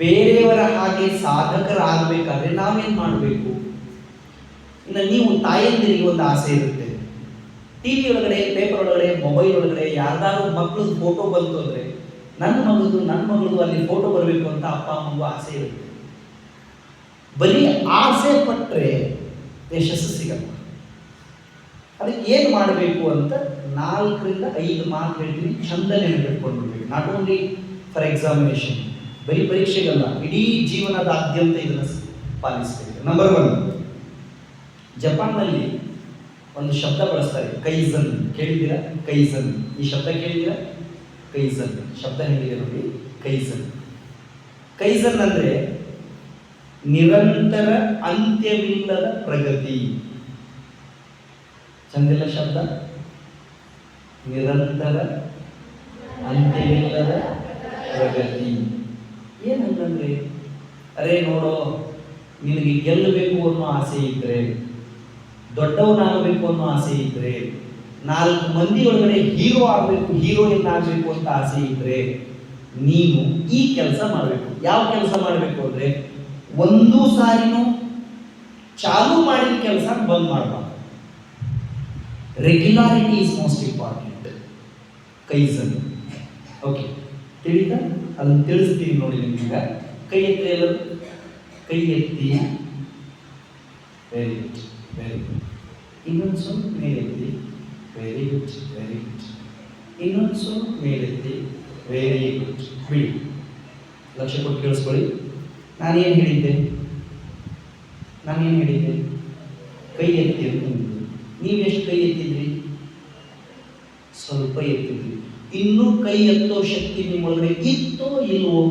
ಬೇರೆಯವರ ಹಾಗೆ ಸಾಧಕರಾಗಬೇಕಾದ್ರೆ ನಾವೇನು ಮಾಡಬೇಕು? ಇನ್ನು ನೀವು ತಾಯಂದಿರಿಗೆ ಒಂದು ಆಸೆ ಇರುತ್ತೆ. TV ಒಳಗಡೆ, ಪೇಪರ್ ಒಳಗಡೆ, ಮೊಬೈಲ್ ಒಳಗಡೆ ಯಾರ್ದಾದ್ರು ಮಕ್ಕಳದ್ದು ಫೋಟೋ ಬಂತು ಅಂದರೆ ನನ್ನ ಮಗಳದು ಅಲ್ಲಿ ಫೋಟೋ ಬರಬೇಕು ಅಂತ ಅಪ್ಪ ಅಮ್ಮಗೂ ಆಸೆ ಇರುತ್ತೆ. ಬರೀ ಆಸೆ ಪಟ್ಟರೆ ಯಶಸ್ಸು ಸಿಗಲ್ಲ. ಅದಕ್ಕೆ ಏನು ಮಾಡಬೇಕು ಅಂತ 4 ರಿಂದ 5 ಮಾತು ಹೇಳ್ತೀನಿ, ಚಂದ ನೆನಪಿಟ್ಕೊಂಡ್ಬಿಡ್ಬೇಕು. ನಾಟ್ ಓನ್ಲಿ ಫಾರ್ ಎಕ್ಸಾಮಿನೇಷನ್, ಬರೀ ಪರೀಕ್ಷೆಗಲ್ಲ, ಇಡೀ ಜೀವನದಾದ್ಯಂತ ಇದನ್ನು ಪಾಲಿಸಬೇಕು. ನಂಬರ್ 1, ಜಪಾನ್ನಲ್ಲಿ ಒಂದು ಶಬ್ದ ಬಳಸ್ತಾರೆ, ಕೈಸನ್. ಕೇಳಿದ್ದೀರಾ? ಕೈಸನ್, ಈ ಶಬ್ದ ಕೇಳಿದ್ದೀರಾ? ಕೈಸನ್ ಶಬ್ದ ಹೇಗಿದೆ ನೋಡಿ, ಕೈಸನ್. ಕೈಸನ್ ಅಂದರೆ ನಿರಂತರ ಅಂತ್ಯವಿಲ್ಲದ ಪ್ರಗತಿ. ಚಂದಿಲ್ಲ ಶಬ್ದ? ನಿರಂತರ ಅಂತ್ಯವಿಲ್ಲದ ಪ್ರಗತಿ. ಏನಂತಂದ್ರೆ, ಅರೇ ನೋಡೋ, ನಿನಗೆ ಗೆಲ್ಲಬೇಕು ಅನ್ನೋ ಆಸೆ ಇದ್ರೆ, ದೊಡ್ಡವನಾಗಬೇಕು ಅನ್ನೋ ಆಸೆ ಇದ್ರೆ, 4 ಮಂದಿ ಒಳಗಡೆ ಹೀರೋ ಆಗಬೇಕು, ಹೀರೋಯಿನ್ ಆಗಬೇಕು ಅಂತ ಆಸೆ ಇದ್ರೆ ನೀನು ಈ ಕೆಲಸ ಮಾಡಬೇಕು. ಯಾವ ಕೆಲಸ ಮಾಡಬೇಕು ಅಂದರೆ, ಒಂದು ಸಾರಿನೂ ಚಾಲು ಮಾಡಿದ ಕೆಲಸ ಬಂದ್ ಮಾಡಬಾರ್ದು. Regularity is most important. Kaizen. Okay, ತಿಳಿತಾ? ಅದನ್ನು ತಿಳಿಸ್ತೀನಿ ನೋಡಿ ನಿಮ್ಗೆ. ಕೈ ಎತ್ತಿ ಎಲ್ಲರೂ, ಕೈ ಎತ್ತಿ. Very good, very good. ಇನ್ನೊಂದು ಸ್ವಲ್ಪ ಮೇಲೆತ್ತಿ. Very good, very good. ಇನ್ನೊಂದು ಸ್ವಲ್ಪ ಮೇಲೆತ್ತಿ. Very good. ಬಿಡಿ, ಲಕ್ಷ್ಯ ಕೊಟ್ಟು ಕೇಳಿಸ್ಕೊಳ್ಳಿ. ನಾನೇನು ಹೇಳಿದ್ದೆ? ಕೈ ಎತ್ತಿ ಅಂತ. ನೀವು ಎಷ್ಟು ಕೈ ಎತ್ತಿದ್ರಿ? ಸ್ವಲ್ಪ ಎತ್ತಿದ್ರಿ. ಇನ್ನೂ ಕೈ ಎತ್ತೋ ಶಕ್ತಿ ನಿಮ್ಮೊಳಗಡೆ ಇತ್ತೋ ಇಲ್ವೋ?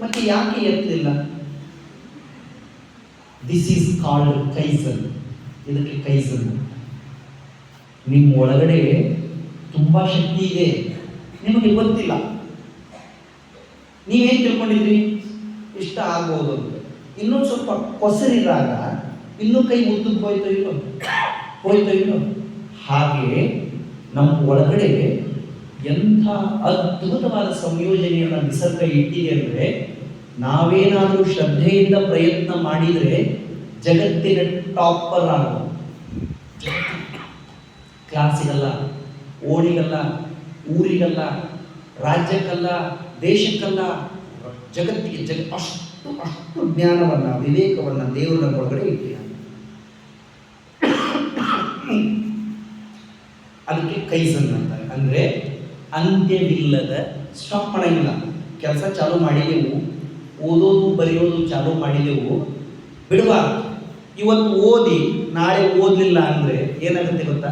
ಮತ್ತೆ ಯಾಕೆ ಎತ್ತಲಿಲ್ಲ? This is called kaizen. ಇದಕ್ಕೆ ಕೈಸನ್. ನಿಮ್ಮ ಒಳಗಡೆ ತುಂಬಾ ಶಕ್ತಿ ಇದೆ, ನಿಮಗೆ ಗೊತ್ತಿಲ್ಲ. ನೀವೇನು ತಿಳ್ಕೊಂಡಿದ್ರಿ? ಇಷ್ಟ ಆಗ್ಬೋದು ಅಂತ. ಇನ್ನೊಂದು ಸ್ವಲ್ಪ ಕೊಸರಿದಾಗ ಇನ್ನೂ ಕೈ ಉದ್ದಕ್ಕೆ ಹೋಯ್ತೋ ಇಲ್ಲೋ. ಹಾಗೆ ನಮ್ಮ ಒಳಗಡೆ ಎಂಥ ಅದ್ಭುತವಾದ ಸಂಯೋಜನೆಯನ್ನು ನಿಸರ್ಗ ಇಟ್ಟಿದೆ ಅಂದರೆ, ನಾವೇನಾದರೂ ಶ್ರದ್ಧೆಯಿಂದ ಪ್ರಯತ್ನ ಮಾಡಿದರೆ ಜಗತ್ತಿನ ಟಾಪರ್ ಆಗೋದು. ಕ್ಲಾಸಿಗಲ್ಲ, ಓಣಿಗಲ್ಲ, ಊರಿಗಲ್ಲ, ರಾಜ್ಯಕ್ಕಲ್ಲ, ದೇಶಕ್ಕಲ್ಲ, ಜಗತ್ತಿಗೆ ಅಷ್ಟು ಜ್ಞಾನವನ್ನು, ವಿವೇಕವನ್ನು ದೇವರು ನಮ್ಮ ಒಳಗಡೆ ಇಟ್ಟಿದ್ದಾನೆ. ಅದಕ್ಕೆ ಕೈಸನ್ ಅಂತಾರೆ. ಅಂದರೆ ಅಂತ್ಯವಿಲ್ಲದ, ಸ್ಟಾಪ್ ಮಾಡೋಂಗಿಲ್ಲ. ಕೆಲಸ ಚಾಲೂ ಮಾಡಿದೆವು, ಓದೋದು ಬರೆಯೋದು ಚಾಲೂ ಮಾಡಿದೆವು, ಬಿಡಬಾರ್ದು. ಇವತ್ತು ಓದಿ ನಾಳೆ ಓದಲಿಲ್ಲ ಅಂದರೆ ಏನಾಗುತ್ತೆ ಗೊತ್ತಾ?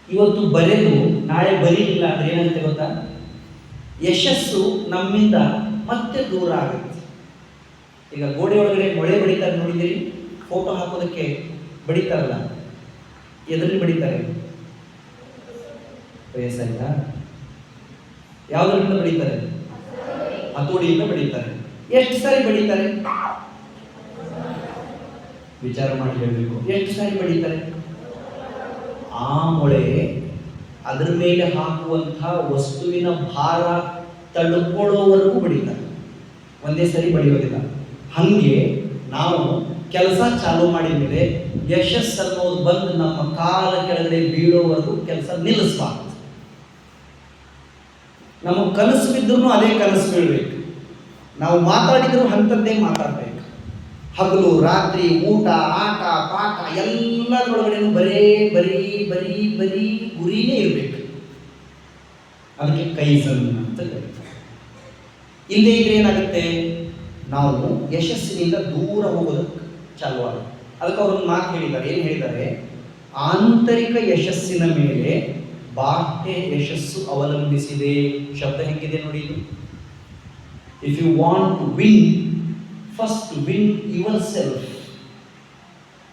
ಇವತ್ತು ಬರೆದು ನಾಳೆ ಬರೀಲಿಲ್ಲ ಅಂದರೆ ಏನಾಗುತ್ತೆ ಗೊತ್ತಾ? ಯಶಸ್ಸು ನಮ್ಮಿಂದ ಮತ್ತೆ ದೂರ ಆಗುತ್ತೆ. ಈಗ ಗೋಡೆ ಒಳಗಡೆ ಮೊಳೆ ಬಡಿತಾರೆ ನೋಡಿದ್ದೀರಿ? ಫೋಟೋ ಹಾಕೋದಕ್ಕೆ ಬಡಿತಾರಲ್ಲ, ಎದರಲ್ಲಿ ಬಡಿತಾರೆ? ವಯಸ್ಸಾಯ್ತ? ಯಾವುದರಿಂದ ಬಡಿತಾರೆ? ಹತೋಡಿಯಿಂದ ಬಡಿತಾರೆ. ಎಷ್ಟು ಸಾರಿ ಬಡಿತಾರೆ? ವಿಚಾರ ಮಾಡಿ ಹೇಳಬೇಕು. ಎಷ್ಟು ಸಾರಿ ಬಡಿತಾರೆ? ಆ ಮೊಳೆ ಅದರ ಮೇಲೆ ಹಾಕುವಂತಹ ವಸ್ತುವಿನ ಭಾರ ತಡ್ಕೊಳ್ಳೋವರೆಗೂ ಬಡಿತಾರೆ, ಒಂದೇ ಸರಿ ಬಡಿಯೋದಿಲ್ಲ. ಹಾಗೆ ನಾವು ಕೆಲಸ ಚಾಲೂ ಮಾಡಿದ ಮೇಲೆ ಯಶಸ್ಸು ಅನ್ನೋದು ಬಂದು ನಮ್ಮ ಕಾಲ ಕೆಳಗಡೆ ಬೀಳೋವರೆಗೂ ಕೆಲಸ ನಿಲ್ಲಿಸಬಾರ್ದು. ನಮಗೆ ಕನಸು ಬಿದ್ದರೂ ಅದೇ ಕನಸು ಬೀಳಬೇಕು. ನಾವು ಮಾತಾಡಿದ್ರು ಅಂಥದ್ದೇ ಮಾತಾಡಬೇಕು. ಹಗಲು ರಾತ್ರಿ ಊಟ ಆಟ ಪಾಠ ಎಲ್ಲದರೊಳಗಡೆನೂ ಬರೀ ಬರೀ ಬರೀ ಬರೀ ಗುರಿನೇ ಇರಬೇಕು. ಅದಕ್ಕೆ ಕೈಸನ್ ಅಂತ ಕರೀತಾರೆ. ಇಲ್ಲೇ ಇದ್ರೆ ಏನಾಗುತ್ತೆ, ನಾವು ಯಶಸ್ಸಿನಿಂದ ದೂರ ಹೋಗೋದಕ್ಕೆ ಚಾಲು ಆಗುತ್ತೆ. ಅದಕ್ಕೆ ಅವರೊಂದು ಮಾತು ಹೇಳಿದ್ದಾರೆ. ಏನು ಹೇಳಿದ್ದಾರೆ? ಆಂತರಿಕ ಯಶಸ್ಸಿನ ಮೇಲೆ ಬಾಹ್ಯ ಯಶಸ್ಸು ಅವಲಂಬಿಸಿದೆ. ಶಬ್ದ ಹೆಂಗಿದೆ ನೋಡಿ ಇದು. If you want to win, first win yourself.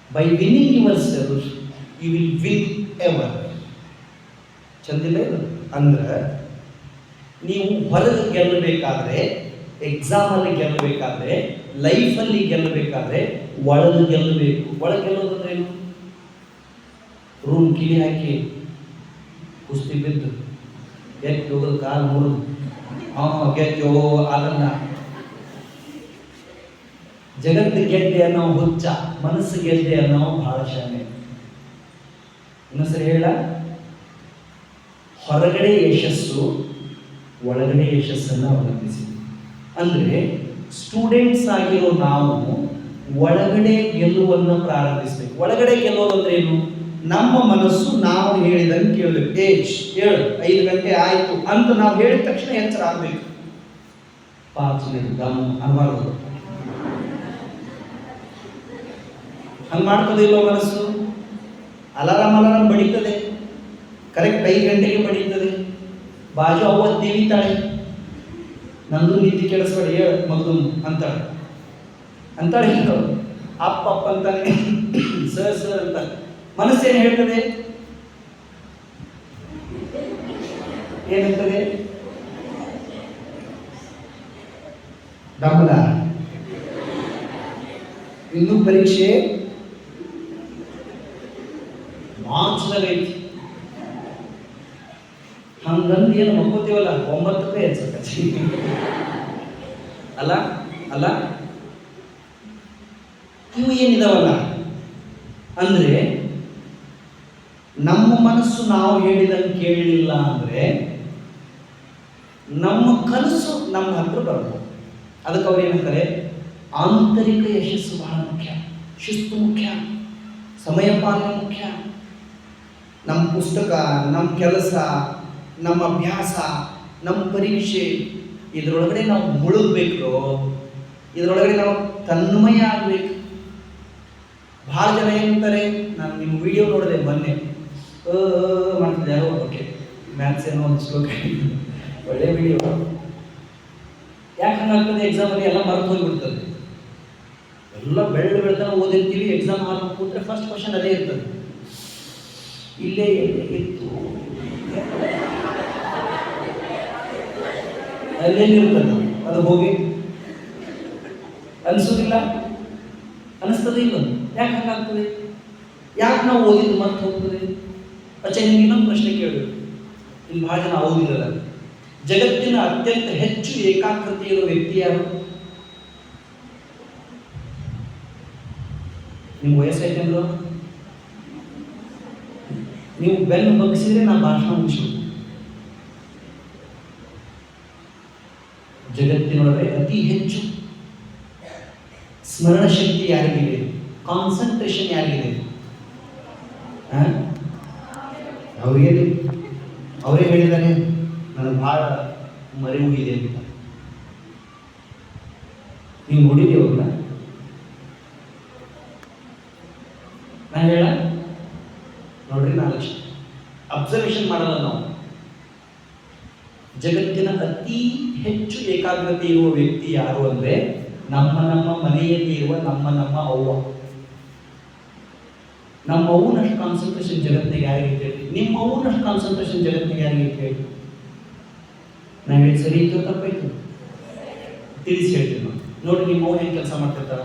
By winning yourself you will win ever. ಚಂದಿಲ್ಲ ಇದು. ಅಂದ್ರೆ ನೀವು ಹೊರಗೆ ಗೆಲ್ಲಬೇಕಾದ್ರೆ, ಎಕ್ಸಾಮಲ್ಲಿ ಗೆಲ್ಲಬೇಕಾದ್ರೆ, ಲೈಫಲ್ಲಿ ಗೆಲ್ಲಬೇಕಾದ್ರೆ ಒಳಗೆ ಗೆಲ್ಲಬೇಕು. ಒಳಗೆ ಗೆಲ್ಲೋದಂದ್ರೆ ಏನು? ರೂಮ್ ಕಿಲಿ ಹಾಕಿ ಕುಸ್ತಿ ಬಿದ್ದು ಗೆದ್ದು ಹೋಗೋದು, ಕಾಲು ಮುರಿದು ಗೆದ್ದು ಅದನ್ನ ಜಗತ್ತು ಗೆದ್ದೆ ಅನ್ನೋ ಹುಚ್ಚ, ಮನಸ್ಸು ಗೆದ್ದೆ ಅನ್ನೋ ಬಹಳ ಶಾನೆ. ಇನ್ನೊಂದ್ಸರಿ ಹೇಳ, ಹೊರಗಡೆ ಯಶಸ್ಸು ಒಳಗಡೆ ಯಶಸ್ಸನ್ನು ಅವಲಂಬಿಸಿದೆ. ಅಂದರೆ ಸ್ಟೂಡೆಂಟ್ಸ್ ಆಗಿರೋ ನಾವು ಒಳಗಡೆ ಗೆಲ್ಲುವನ್ನು ಪ್ರಾರಂಭಿಸಬೇಕು. ಒಳಗಡೆ ಗೆಲ್ಲೋದಂದ್ರೆ ಏನು? ನಮ್ಮ ಮನಸ್ಸು ನಾವು ಹೇಳಿದಂಗೆ ಕೇಳಬೇಕು. 5 ಗಂಟೆ ಆಯಿತು ಅಂತ ನಾವು ಹೇಳಿದ ತಕ್ಷಣ ಎಚ್ಚರ ಆಗಬೇಕು. 5 ಮಿನಿಟ್ ದಮ್ ಅನ್ಬಾರ್ದು. ಹಂಗೆ ಮಾಡ್ಕೋದಿಲ್ಲೋ ಮನಸ್ಸು? ಅಲಾರಾಮ್ ಬಡೀತದೆ, ಕರೆಕ್ಟ್ 5 ಗಂಟೆಗೆ ಬಡೀತದೆ. ಬಾಜು ಅವತ್ತು ದೇವಿತಾಳೆ, ನಂದು ನಿದ್ದೆ ಕೆಡಿಸ್ಬೇಡಿ ಹೇಳು ಮಗದು ಅಂತಾಳೆ ಅಪ್ಪ ಅಂತಾನೆ, ಸರ್ ಅಂತ. ಮನಸ್ಸೇನು ಹೇಳ್ತದೆ? ಏನಂತದೆ? ಡಬ್ಬಲ ಇನ್ನೂ ಪರೀಕ್ಷೆ ಮಾರ್ಚ್ದಾಗ ಐತಿ. ಹಂಗಂದು ಏನು ಮಕ್ಕೋತೀವಲ್ಲ, 9ಕ್ಕೆ ಹೆಚ್ಚಿ ಅಲ್ಲ ಇವು ಏನಿದಾವಲ್ಲ, ಅಂದ್ರೆ ನಮ್ಮ ಮನಸ್ಸು ನಾವು ಹೇಳಿದಂಗೆ ಕೇಳಲಿಲ್ಲ ಅಂದ್ರೆ ನಮ್ಮ ಕನಸು ನಮ್ಮ ಹತ್ರ ಬರ್ಬೋದು. ಅದಕ್ಕೆ ಅವ್ರು ಏನಂತಾರೆ, ಆಂತರಿಕ ಯಶಸ್ಸು ಬಹಳ ಮುಖ್ಯ, ಶಿಸ್ತು ಮುಖ್ಯ, ಸಮಯ ಪಾಲನೆ ಮುಖ್ಯ. ನಮ್ಮ ಪುಸ್ತಕ, ನಮ್ಮ ಕೆಲಸ, ನಮ್ಮ ಅಭ್ಯಾಸ, ನಮ್ಮ ಪರೀಕ್ಷೆ, ಇದರೊಳಗಡೆ ನಾವು ಮುಳುಗಬೇಕು. ಇದರೊಳಗಡೆ ನಾವು ತನ್ಮಯ ಆಗಬೇಕು. ಭಾಳ ಜನ ಏನಂತಾರೆ, ನಾನು ನಿಮ್ಮ ವಿಡಿಯೋ ನೋಡಿದೆ ಮೊನ್ನೆ, ಮಾಡ್ತಿದ್ದೆ ಯಾರೋ, ಓಕೆ ಮ್ಯಾಥ್ಸ್ ಏನೋ ಒಂದು ಶ್ಲೋಕ, ಒಳ್ಳೆ ವಿಡಿಯೋ. ಯಾಕೆ ಹಂಗಾಗ್ತದೆ? ಎಕ್ಸಾಮಲ್ಲಿ ಎಲ್ಲ ಮರೆತು ಹೋಗಿಬಿಡ್ತದೆ. ಎಲ್ಲ ಬೆಳ್ತಾನೆ ಓದಿರ್ತೀವಿ, ಎಕ್ಸಾಮ್ ಹಾಕಿ ಕೂತ್ರೆ ಫಸ್ಟ್ ಕ್ವಶನ್ ಅದೇ ಇರ್ತದೆ. ಇಲ್ಲೇ ಇತ್ತು, ಅಲ್ಲೇನಿರ್ತದೆ, ಅದು ಹೋಗಿ ಅನಿಸೋದಿಲ್ಲ, ಅನಿಸ್ತದೆ ಇಲ್ಲ. ಯಾಕೆ ಹಂಗಾಗ್ತದೆ? ಯಾಕೆ ನಾವು ಓದಿದ್ದು ಮತ್ತೆ ಹೋಗ್ತದೆ? ನಿಮ್ಗೆ ಇನ್ನೊಂದು ಪ್ರಶ್ನೆ ಕೇಳಬೇಕು. ಇಲ್ಲಿ ಬಹಳ ಜನ ಓದಿರಲ್ಲ. ಜಗತ್ತಿನ ಅತ್ಯಂತ ಹೆಚ್ಚು ಏಕಾಗ್ರತೆ ಇರುವ ವ್ಯಕ್ತಿ ಯಾರು? ನಿಮ್ಮ ವಯಸ್ಸೈತಂದ್ರು ನೀವು ಬೆನ್ನು ಬಗ್ಗಿಸಿದ್ರೆ ನಾ ಭಾಷಣ ಮುಗಿಸು. ಜಗತ್ತಿನೊಳಗೆ ಅತಿ ಹೆಚ್ಚು ಸ್ಮರಣ ಶಕ್ತಿ ಯಾರಿಗಿದೆ? ಕಾನ್ಸಂಟ್ರೇಷನ್ ಯಾರಿಗಿದೆ? ಅವರೇ ಹೇಳಿದಾನೆ, ನನಗೆ ಭಾಳ ಮರೆವು ಇದೆ ಅಂತ. ನೀವು ನೋಡಿದ್ದೀವಿ ಅವ್ರನ್ನ? ನಾನು ಹೇಳ ನೋಡ್ರಿ, 4 ಅಬ್ಸರ್ವೇಷನ್ ಮಾಡಲ್ಲ ನಾವು. ಜಗತ್ತಿನ ಅತಿ ಹೆಚ್ಚು ಏಕಾಗ್ರತೆ ಇರುವ ವ್ಯಕ್ತಿ ಯಾರು ಅಂದ್ರೆ ನಮ್ಮ ಮನೆಯಲ್ಲಿ ಇರುವ ನಮ್ಮ ಅವ್ವ. ನಮ್ಮ ಅವ್ವನಷ್ಟು ಕಾನ್ಸಂಟ್ರೇಷನ್ ಜಗತ್ತಿಗೆ ಯಾರಿಗೆ ಕೇಳಿ? ನಿಮ್ಮ ಅವ್ವನಷ್ಟು ಕಾನ್ಸಂಟ್ರೇಷನ್ ಜಗತ್ತಿಗೆ ಯಾರಿಗೆ ಕೇಳಿ? ನಾನು ಹೇಳಿ ಸರಿ ಇತ್ತು ತಪ್ಪಾಯ್ತು? ತಿಳಿಸಿ ಹೇಳ್ತೀನಿ ನಾನು. ನೋಡಿ, ನಿಮ್ಮ ಅವ್ವ ಏನು ಕೆಲಸ ಮಾಡ್ತಿರ್ತಾರ?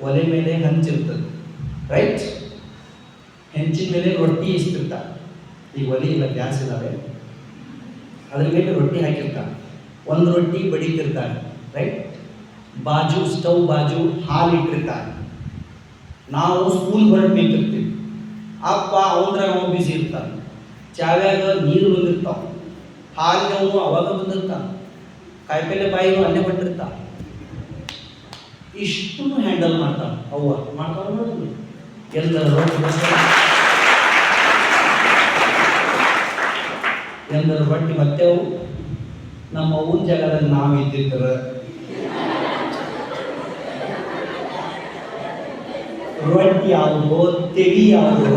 ಒಲೆ ಮೇಲೆ ಹಂಚಿರ್ತದೆ, ರೈಟ್? ಹೆಂಚಿನ ಮೇಲೆ ರೊಟ್ಟಿ ಇಸ್ತಿರ್ತಾರೆ. ಈಗ ಒಲೆ ಇಲ್ಲ, ಗ್ಯಾಸ್ ಇದ್ದಾವೆ, ಅದ್ರ ಮೇಲೆ ರೊಟ್ಟಿ ಹಾಕಿರ್ತಾರೆ. ಒಂದು ರೊಟ್ಟಿ ಬಡಿತಿರ್ತಾರೆ, ರೈಟ್? ಬಾಜು ಸ್ಟವ್ ಬಾಜು ಹಾಲು ಇಟ್ಟಿರ್ತಾರೆ. ನಾವು ಸ್ಕೂಲ್ ಹೊರಟು ನಿಂತಿರ್ತೀವಿ. ಅಪ್ಪ ಅವನ್ರಾಗ ಅವ ಬಿಸಿ ಇರ್ತಾನೆ, ಚಾವ್ಯಾಗ ನೀರು ಬಂದಿರ್ತಾವೆ, ಹಾಲಿನವನು ಅವಾಗ ಬಂದಿರ್ತಾನೆ, ಕಾಯಿಪಲ್ಲೆ ಬಾಯಿನೂ ಅಲ್ಲೇ ಹೊಟ್ಟಿರ್ತಾನೆ. ಇಷ್ಟು ಹ್ಯಾಂಡಲ್ ಮಾಡ್ತಾನೆ ಅವ್ವ, ಮಾಡ್ತಾವೆ ನೋಡಿದ್ರು ಎಲ್ಲರೂ ಎಲ್ಲರ ಬಟ್ಟಿ ಮತ್ತೆ ಅವು ನಮ್ಮ ಅವ್ವನ ಜಾಗದಾಗ ನಾವು ಇದ್ದಿರ್ತಾರೆ. ರೊಟ್ಟಿ ಯಾವುದು, ತೆವಿ ಯಾವುದು,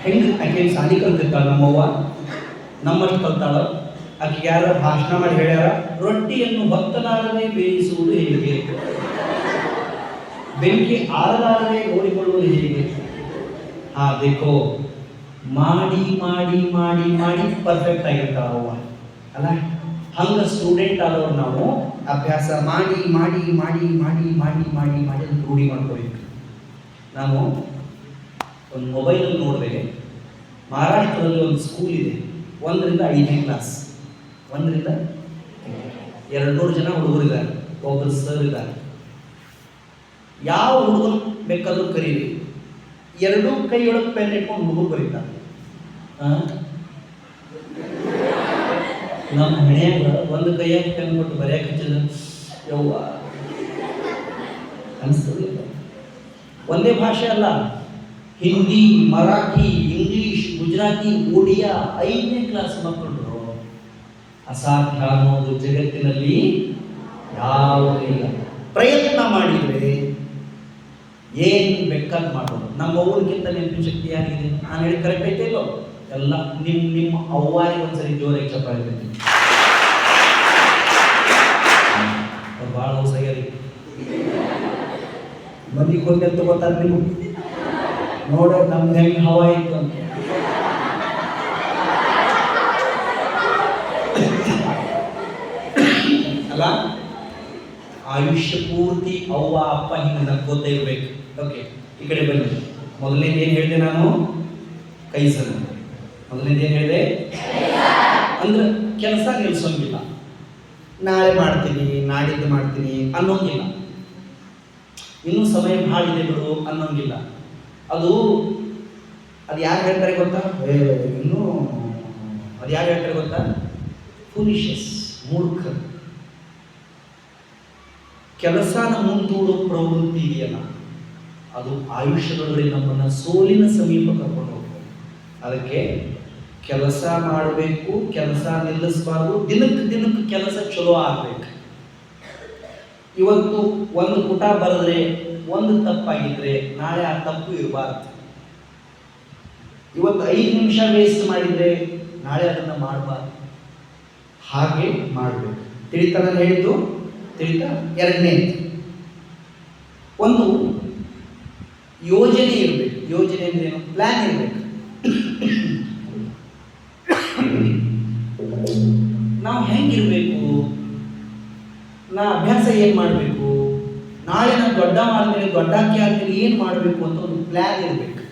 ಹೆಂಗೆ ಆಕೆ ಸಾಲಿ ಕಲ್ತಿರ್ತಾಳ ನಮ್ಮವ್ವ, ನಮ್ಮಷ್ಟು ಕಲ್ತಾಳ. ಆಕೆಗೆ ಯಾರ ಭಾಷಣ ಮಾಡಿ ಹೇಳ್ಯಾರ, ರೊಟ್ಟಿಯನ್ನು ಭಕ್ತನಾರದೆ ಬೇಯಿಸುವುದು ಹೇಗೆ, ಬೆಂಕಿ ಆರಲಾರದೆ ನೋಡಿಕೊಳ್ಳುವುದು ಹೇಗೆ. ಹಾ ದೇಖೋ, ಮಾಡಿ ಮಾಡಿ ಮಾಡಿ ಮಾಡಿ ಪರ್ಫೆಕ್ಟ್ ಆಗಿರ್ತಾವ ಅವ್ವ ಅಲ್ಲ. ಹಂಗೆ ಸ್ಟೂಡೆಂಟ್ ಆದವ್ರು ನಾವು ಅಭ್ಯಾಸ ಮಾಡಿ ಮಾಡಿ ಮಾಡಿ ಮಾಡಿ ಮಾಡಿ ಮಾಡಿ ಮಾಡಿ ಅದನ್ನು ರೂಢಿ ಮಾಡ್ಕೋಬೇಕು. ನಾನು ಒಂದು ಮೊಬೈಲಲ್ಲಿ ನೋಡಿದೆ, ಮಹಾರಾಷ್ಟ್ರದಲ್ಲಿ ಒಂದು ಸ್ಕೂಲ್ ಇದೆ, 1ರಿಂದ 5ನೇ ಕ್ಲಾಸ್, 1ರಿಂದ 200 ಜನ ಹುಡುಗರಿದ್ದಾರೆ, ಒಬ್ಬರು ಸರ್ ಇದ್ದಾರೆ. ಯಾವ ಹುಡುಗರು ಬೇಕಾದ್ರೂ ಕರೀರಿ, 2 ಕೈಯೊಳಗೆ ಪೆನ್ ಇಟ್ಕೊಂಡು ಹುಡುಗರು ಬರೀತಾರೆ. ನಮ್ಮ ಮನೆಯಾಗ ಒಂದು ಕೈಯಾಗ ಪೆನ್ ಕೊಟ್ಟು ಬರೆಯಕ್ಕೆ ಹಚ್ಚಿದ ಯವ್ವ ಅನಿಸ್ತದಿಲ್ಲ. ಒಂದೇ ಭಾಷೆ ಅಲ್ಲ, ಹಿಂದಿ, ಮರಾಠಿ, ಇಂಗ್ಲಿಷ್, ಗುಜರಾತಿ, ಒಡಿಯಾ, 5ನೇ ಕ್ಲಾಸ್ ಮಕ್ಕಳು. ಅಸಾಧ್ಯ ಅನ್ನೋದು ಜಗತ್ತಿನಲ್ಲಿ ಯಾವುದೂ ಇಲ್ಲ. ಪ್ರಯತ್ನ ಮಾಡಿದರೆ ಏನು ಬೇಕಾದ್ ಮಾಡೋದು. ನಮ್ಮ ಅವ್ರಿಗಿಂತ ನೆನಪಿನ ಶಕ್ತಿ ಯಾರಿಗಿದೆ? ನಾನು ಹೇಳಿ ಕರೆಕ್ಟ್ ಐತೆ ಇಲ್ಲೋ? ಎಲ್ಲ ನಿಮ್ಮ ಅವ್ವಾರಿಗೆ ಒಂದ್ಸರಿ ಜೋರಾಗಿ ಚಪ್ಪಾಳೆ ಇರ್ತೀನಿ. ಅವ್ರು ಭಾಳ ಹೊಸಾಗ್ಯಾರಿ, ಮನೆಗೆ ಹೋಗಿ ಅಂತ ಗೊತ್ತಾಗ ನೀವು ನೋಡ ನಮ್ದು ಹೆಂಗೆ ಹವಾ ಇತ್ತು ಅಂತ. ಅಲ್ಲ, ಆಯುಷ್ಯ ಪೂರ್ತಿ ಅವ್ವ ಅಪ್ಪ ಹಿಂಗೆ ನಕ್ಕೋತಾ ಇರ್ಬೇಕು. ಓಕೆ, ಈ ಕಡೆ ಬನ್ನಿ. ಮೊದಲನೇದು ಏನು ಹೇಳಿದೆ ನಾನು? ಕೈ ಸಲ. ಮೊದಲನೇದು ಏನು ಹೇಳಿದೆ ಅಂದ್ರೆ ಕೆಲಸ ನಿಲ್ಸೋಂಗಿಲ್ಲ, ನಾಳೆ ಮಾಡ್ತೀನಿ, ನಾಡಿದ್ದು ಮಾಡ್ತೀನಿ ಅನ್ನೋಂಗಿಲ್ಲ, ಇನ್ನೂ ಸಮಯ ಭಾಳ ಇದೆ ಬಿಡು ಅನ್ನೋಂಗಿಲ್ಲ. ಅದು ಯಾರು ಹೇಳ್ತಾರೆ ಗೊತ್ತಾ? ಇನ್ನೂ ಅದು ಯಾರು ಹೇಳ್ತಾರೆ ಗೊತ್ತಾ? ಫೂಲಿಶಸ್, ಮೂರ್ಖ. ಕೆಲಸನ ಮುಂದೂಡೋ ಪ್ರವೃತ್ತಿ ಇದೆಯಲ್ಲ, ಅದು ಆಯುಷ್ಯದೊಳಗಡೆ ನಮ್ಮನ್ನು ಸೋಲಿನ ಸಮೀಪ ಕರ್ಕೊಂಡು ಹೋಗ್ತದೆ. ಅದಕ್ಕೆ ಕೆಲಸ ಮಾಡಬೇಕು, ಕೆಲಸ ನಿಲ್ಲಿಸಬಾರ್ದು, ದಿನಕ್ಕೆ ದಿನಕ್ಕೆ ಕೆಲಸ ಚಲೋ ಆಗಬೇಕು. ಇವತ್ತು ಒಂದು ಪುಟ ಬರೆದ್ರೆ ಒಂದು ತಪ್ಪಾಗಿದ್ರೆ ನಾಳೆ ಆ ತಪ್ಪು ಇರಬಾರ್ದು. ಇವತ್ತು 5 ನಿಮಿಷ ವೇಸ್ಟ್ ಮಾಡಿದರೆ ನಾಳೆ ಅದನ್ನು ಮಾಡಬಾರ್ದು. ಹಾಗೆ ಮಾಡಬೇಕು. ತಿಳಿತಾ ನಾನು ಹೇಳಿದ್ದು? ತಿಳಿತಾ? ಎರಡನೇ, ಒಂದು ಯೋಜನೆ ಇರಬೇಕು. ಯೋಜನೆ ಅಂದ್ರೆ ಏನು? ಪ್ಲಾನ್ ಇರಬೇಕು. ನಾವು ಹೆಂಗಿರ್ಬೇಕು, ನಾ ಅಭ್ಯಾಸ ಏನು ಮಾಡಬೇಕು, ನಾಳೆ ನಾನು ದೊಡ್ಡ ಆದ್ಮೇಲೆ ದೊಡ್ಡಾಕಿ ಆದ್ಮೇಲೆ ಏನು ಮಾಡಬೇಕು ಅಂತ ಒಂದು ಪ್ಲಾನ್ ಇರಬೇಕು.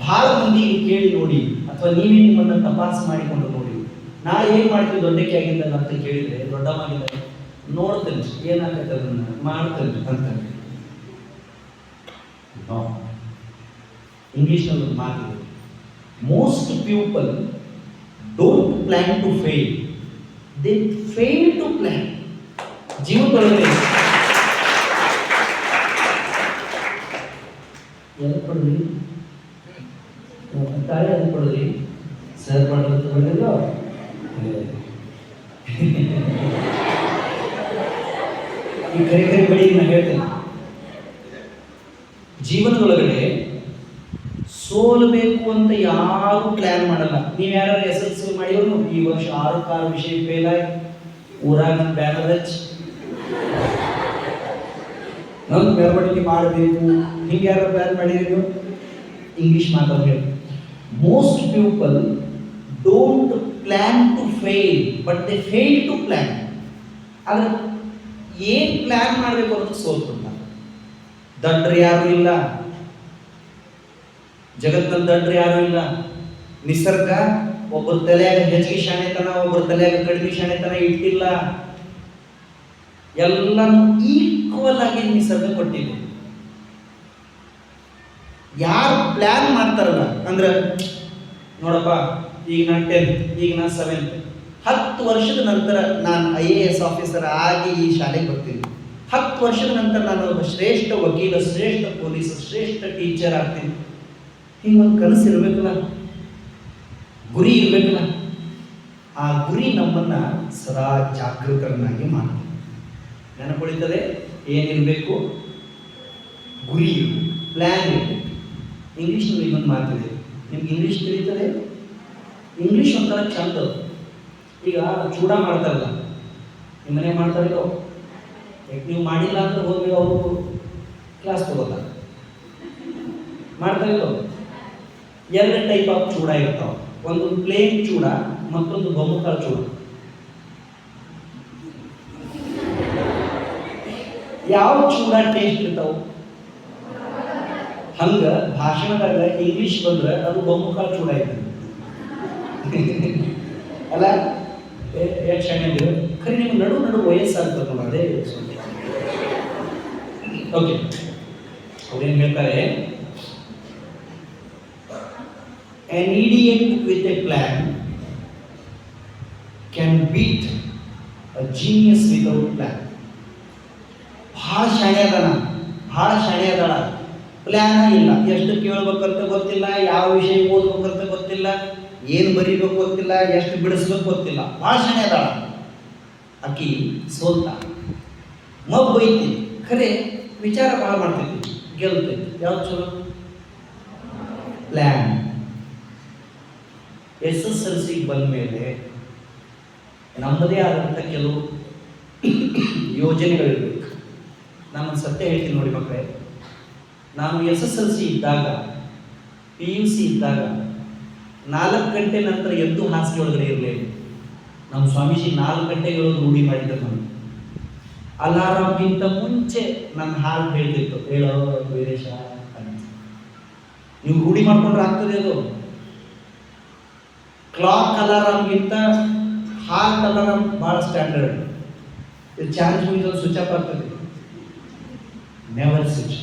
ಭಾಳ ಮಂದಿ ಕೇಳಿ ನೋಡಿ, ಅಥವಾ ನೀವೇ ನಿಮ್ಮನ್ನು ತಪಾಸು ಮಾಡಿಕೊಂಡು ನೋಡಿ. ನಾಳೆ ಏನು ಮಾಡ್ತೀವಿ ದೊಡ್ಡಕ್ಕೆ ಆಗಿದ್ದಾಗ ಅಂತ ಕೇಳಿದರೆ, ದೊಡ್ಡವಾಗಿದ್ದಾಗ ನೋಡ್ತೇನೆ ಏನಾಗತ್ತೆ ಅದನ್ನು ಮಾಡ್ತೇನೆ ಅಂತ. ಇಂಗ್ಲೀಷ್ನಲ್ಲಿ ಒಂದು ಮಾತಿದೆ, most people don't plan to fail, they fail to plan. ಜೀವನದೊಳಗೆ ಎಲ್ಲಿ ಕೊಡ್ರಿ ತಾಳೆ ಅದು ಕೊಡ್ರಿ ಸರ್ ಮಾಡೋದು ಕೊಡಲಿಲ್ಲ. ಈ ಕರೆ ಕರೆ ಬಳಿ ನಾನು ಹೇಳ್ತೇನೆ, ಜೀವನದೊಳಗಡೆ ಸೋಲ್ಬೇಕು ಅಂತ ಯಾರು ಪ್ಲಾನ್ ಮಾಡಲ್ಲ. ನೀವು ಯಾರು SSLC ಮಾಡಿದ್ರು ಈ ವರ್ಷ 6 ವಿಷಯ ಫೇಲ್ ಆಗಿ ಊರಾಗ ಬ್ಯಾನರ್ ಹಚ್ಚಿ ನನ್ನ ಮೆರವಣಿಗೆ ಮಾಡಬೇಕು, ಹಿಂಗೆ ಯಾರು ಪ್ಲಾನ್ ಮಾಡಿದ್ರು? ಇಂಗ್ಲಿಷ್ ಮಾತಾಡ ಹೇಳಿ, most people don't plan to fail but they fail to plan. ಆದ್ರೆ ಏನು ಪ್ಲಾನ್ ಮಾಡಬೇಕು ಅನ್ನೋದು ಸೋಲ್ಕೊಳ್ತಾರೆ. ದಡ್ರು ಯಾರು ಇಲ್ಲ ಜಗತ್ತಿನಲ್ಲಿ, ದಡ್ರು ಯಾರು ಇಲ್ಲ. ನಿಸರ್ಗ ಒಬ್ಬರ ತಲೆಯಾಗ ಹೆಚ್ಚಿಗೆ ಶಾಣೆತನ, ಒಬ್ಬರ ತಲೆಯಾಗ ಕಡಿಮೆ ಶಾಣೆತನ ಇಟ್ಟಿಲ್ಲ. ಎಲ್ಲನೂ ಈಕ್ವಲ್ ಆಗಿ ನಿಸರ್ಗ ಕೊಟ್ಟಿದೆ. ಯಾರು ಪ್ಲಾನ್ ಮಾಡ್ತಾರಲ್ಲ, ಅಂದ್ರೆ ನೋಡಪ್ಪ ಈಗ ನಾನು 10th, ಈಗ ನಾನು 7th, 10 ವರ್ಷದ ನಂತರ ನಾನು IAS ಆಫೀಸರ್ ಆಗಿ ಈ ಶಾಲೆಗೆ ಬರ್ತೀನಿ, 10 ವರ್ಷದ ನಂತರ ನಾನು ಒಬ್ಬ ಶ್ರೇಷ್ಠ ವಕೀಲ, ಶ್ರೇಷ್ಠ ಪೊಲೀಸ್, ಶ್ರೇಷ್ಠ ಟೀಚರ್ ಆಗ್ತೀನಿ. ಹಿಂಗೊಂದು ಕನಸು ಇರಬೇಕಲ್ಲ, ಗುರಿ ಇರಬೇಕಲ್ಲ. ಆ ಗುರಿ ನಮ್ಮನ್ನ ಸದಾ ಜಾಗೃತರನ್ನಾಗಿ ಮಾಡ್ತದೆ. ನೆನಪುಳಿತದೆ ಏನಿರಬೇಕು? ಗುರಿ ಇರಬೇಕು, ಪ್ಲ್ಯಾನ್ ಇರಬೇಕು. ಇಂಗ್ಲೀಷ್ನಲ್ಲಿ ಇನ್ನೊಂದು ಮಾತಿದೆ, ನಿಮ್ಗೆ ಇಂಗ್ಲೀಷ್ ತಿಳಿತದೆ? ಇಂಗ್ಲೀಷ್ ಒಂಥರ ಚಂದ. ಈಗ ಚೂಡ ಮಾಡ್ತಾರಲ್ಲ, ನಿಮ್ಮ ಮನೆ ಮಾಡ್ತಾರಿಲ್ಲೋ, ಯಾಕೆ ನೀವು ಮಾಡಿಲ್ಲ ಅಂದ್ರೆ ಹೋಗಿ ಅವರು ಕ್ಲಾಸ್ ತಗೋತಾರೆ. ಮಾಡ್ತಾರಿಲ್ಲೋ? 2 ಟೈಪ್ ಆಫ್ ಚೂಡ ಇರ್ತಾವೆ. ಒಂದು ಪ್ಲೇನ್ ಚೂಡ, ಮತ್ತೊಂದು ಬೊಮ್ಮಕಾಳು ಚೂಡ. ಯಾವ ಚೂಡ ಟೇಸ್ಟ್ ಇರ್ತಾವ? ಹಂಗ ಭಾಷಣದಾಗ ಇಂಗ್ಲಿಷ್ ಬಂದ್ರೆ ಅದು ಬೊಮ್ಮಕಾಳು ಚೂಡ ಇರ್ತದೆ ಅಲ್ಲ? ಎಷ್ಟು ಚೆನ್ನಾಗಿದ್ರು ಖರೀ ನಿಮ್ಗೆ ನಡು ವಯಸ್ಸಾಗ್ತದೆ ನೋಡಿ. ಅದೇ ಓಕೆ, ಅವ್ರೇನು ಹೇಳ್ತಾರೆ, an idiot with a plan can beat a genius without plan. ಭಾಳ ಶಾಣೆ ಅದಾನ, ಭಾಳ ಶಾಣೆ ಅದಾಳ, ಪ್ಲ್ಯಾನ ಇಲ್ಲ, ಎಷ್ಟು ಕೇಳ್ಬೇಕಂತ ಗೊತ್ತಿಲ್ಲ, ಯಾವ ವಿಷಯ ಓದ್ಬೇಕಂತ ಗೊತ್ತಿಲ್ಲ, ಏನು ಬರೀಬೇಕು ಗೊತ್ತಿಲ್ಲ, ಎಷ್ಟು ಬಿಡಿಸ್ಬೇಕು ಗೊತ್ತಿಲ್ಲ, ಭಾಳ ಶಾಣೆ ಅದಾಳ. ಆಕಿ ಸೋಲ್ತ, ಮಬ್ಬು ಐತಿ, ಖರೆ ವಿಚಾರ ಭಾಳ ಮಾಡ್ತೈತಿ, ಗೆಲ್ತೈತಿ. ಯಾವ್ದು ಚಲೋ? ಪ್ಲ್ಯಾನ್. SSLC ಬಂದ ಮೇಲೆ ನಮ್ಮದೇ ಆದಂಥ ಕೆಲವು ಯೋಜನೆಗಳಿರಬೇಕು. ನಾನು ಸತ್ಯ ಹೇಳ್ತೀನಿ ನೋಡಿ ಮಕ್ಕಳೇ, ನಾನು SSLC ಇದ್ದಾಗ, PUC ಇದ್ದಾಗ 4 ಗಂಟೆ ನಂತರ ಎದ್ದು ಹಾಸಿಗೆ ಒಳಗಡೆ ಇರಲಿಲ್ಲ. ನಮ್ಮ ಸ್ವಾಮೀಜಿ 4 ಗಂಟೆಗೆ ಹೇಳೋದು ರೂಢಿ ಮಾಡಿದ್ದರು. ನಾನು ಅಲಾರಾಮ್ಗಿಂತ ಮುಂಚೆ ನನ್ನ ಹಾಲು ಹೇಳ್ತಿತ್ತು, ಹೇಳೋ ವೀರೇಶ ಅಂತ. ನೀವು ರೂಢಿ ಮಾಡ್ಕೊಂಡ್ರೆ ಆಗ್ತದೆ ಅದು. ಕ್ಲಾಕ್ ಅಲಾರಾಮ್ಗಿಂತ ಹಾರ್ಟ್ ಅಲಾರಾಮ್ ಭಾಳ ಸ್ಟ್ಯಾಂಡರ್ಡ್. ಇದು ಚಾರ್ಜ್ ಮುಗಿದ್ರೆ ಸ್ವಿಚ್ ಆಫ್ ಆಗ್ತದೆ, ನೆವರ್ ಸ್ವಿಚ್.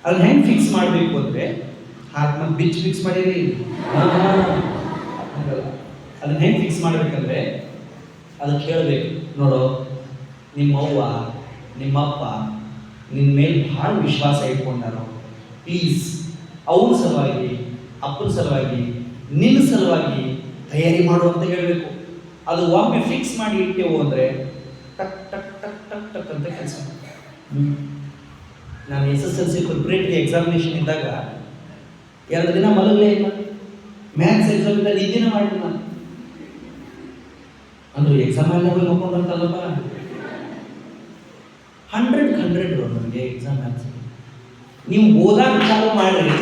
ಅದನ್ನ ಹೆಂಗೆ ಫಿಕ್ಸ್ ಮಾಡಬೇಕು ಅಂದರೆ, ಹಾರ್ಟ್ನ ಬಿಚ್ ಫಿಕ್ಸ್ ಮಾಡಿರಿ, ಅದನ್ನ ಹೆಂಗೆ ಫಿಕ್ಸ್ ಮಾಡಬೇಕಂದ್ರೆ, ಅದಕ್ಕೆ ಹೇಳಬೇಕು, ನೋಡು ನಿಮ್ಮವ್ವ ನಿಮ್ಮಪ್ಪ ನಿನ್ನ ಮೇಲೆ ಭಾಳ ವಿಶ್ವಾಸ ಇಟ್ಕೊಂಡಾರೋ, ಪ್ಲೀಸ್ ಅವ್ರ ಸಲುವಾಗಿ, ಅಪ್ಪನ ಸಲುವಾಗಿ, ನಿನ್ನ ಸಲುವಾಗಿ ತಯಾರಿ ಮಾಡು ಅಂತ ಹೇಳಬೇಕು. ಅದು ಒಮ್ಮೆ ಫಿಕ್ಸ್ ಮಾಡಿ ಇಟ್ಟೆವು ಅಂದರೆ ಟಕ್ ಟಕ್ ಟಕ್ ಟಕ್ ಟಕ್ ಅಂತ ಕೆಲಸ. ನಾನು SSLC ಪ್ರಿಪ್ರೇಟರಿ ಎಕ್ಸಾಮಿನೇಷನ್ ಇದ್ದಾಗ 2 ದಿನ ಮಲಗಲೇ ಇಲ್ಲ. ಮ್ಯಾಥ್ಸ್ ಎಕ್ಸಾಮ್ ಇದ್ದಾಗ ನಿದ್ದಿನ ಮಾಡಿಲ್ಲ ನಾನು. ಅಂದ್ರೆ ಎಕ್ಸಾಮ್ ಎಲ್ಲ ಹೋಗಿ ನೋಡ್ಕೊಂಡಂತಲ್ಲಪ್ಪ, 100 ನನಗೆ ಎಕ್ಸಾಮ್ ಮ್ಯಾಥ್ಸ್. ನೀವು ಓದಾಕ ಚಾಲು ಮಾಡ್ರಿ,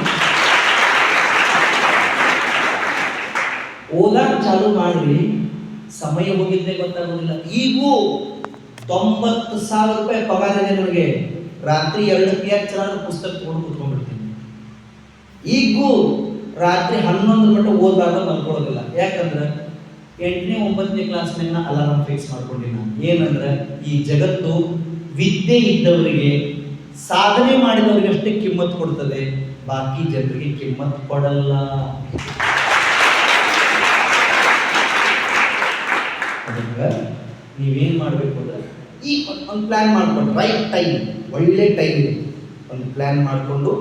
ಓದಾಕ ಚಾಲು ಮಾಡ್ರಿ, ಸಮಯ ಹೋಗಿದ್ದೇ ಗೊತ್ತಾಗೋದಿಲ್ಲ. ಈಗೂ 90,000 ರೂಪಾಯಿ ಪಗಾರ ಇದೆ ನನಗೆ. ರಾತ್ರಿ 2ಕ್ಕೆ ಚೆನ್ನಾಗಿ ಪುಸ್ತಕ ತಗೊಂಡು ಕೂತ್ಕೊಂಡ್ಬಿಡ್ತೀನಿ. ಈಗೂ ರಾತ್ರಿ 11 ಗಂಟೆ ಓದಾಗ ಮಲ್ಕೊಳ್ಳೋದಿಲ್ಲ. ಯಾಕಂದ್ರೆ 8ನೇ 9ನೇ ಕ್ಲಾಸ್ನ ಅಲಾರಾಮ್ ಫಿಕ್ಸ್ ಮಾಡ್ಕೊಂಡಿನಿ ನಾನು. ಏನಂದ್ರೆ ಈ ಜಗತ್ತು ವಿದ್ಯೆ ಇದ್ದವರಿಗೆ, ಸಾಧನೆ ಮಾಡಿದವರಿಗೆ ಅಷ್ಟೇ ಕಿಮ್ಮತ್ ಕೊಡ್ತದೆ, ಬಾಕಿ ಜನರಿಗೆ ಕಿಮ್ಮತ್ ಕೊಡಲ್ಲ. ಅದಕ್ಕೆ ನೀವೇನು ಮಾಡಬೇಕು ಅಂದ್ರೆ, ಈ ಒಂದು ಪ್ಲ್ಯಾನ್ ಮಾಡ್ಕೊಂಡು, ರೈಟ್ ಟೈಮ್, ಒಳ್ಳೆ ಟೈಮ್ ಇದೆ, ಒಂದು ಪ್ಲ್ಯಾನ್ ಮಾಡಿಕೊಂಡು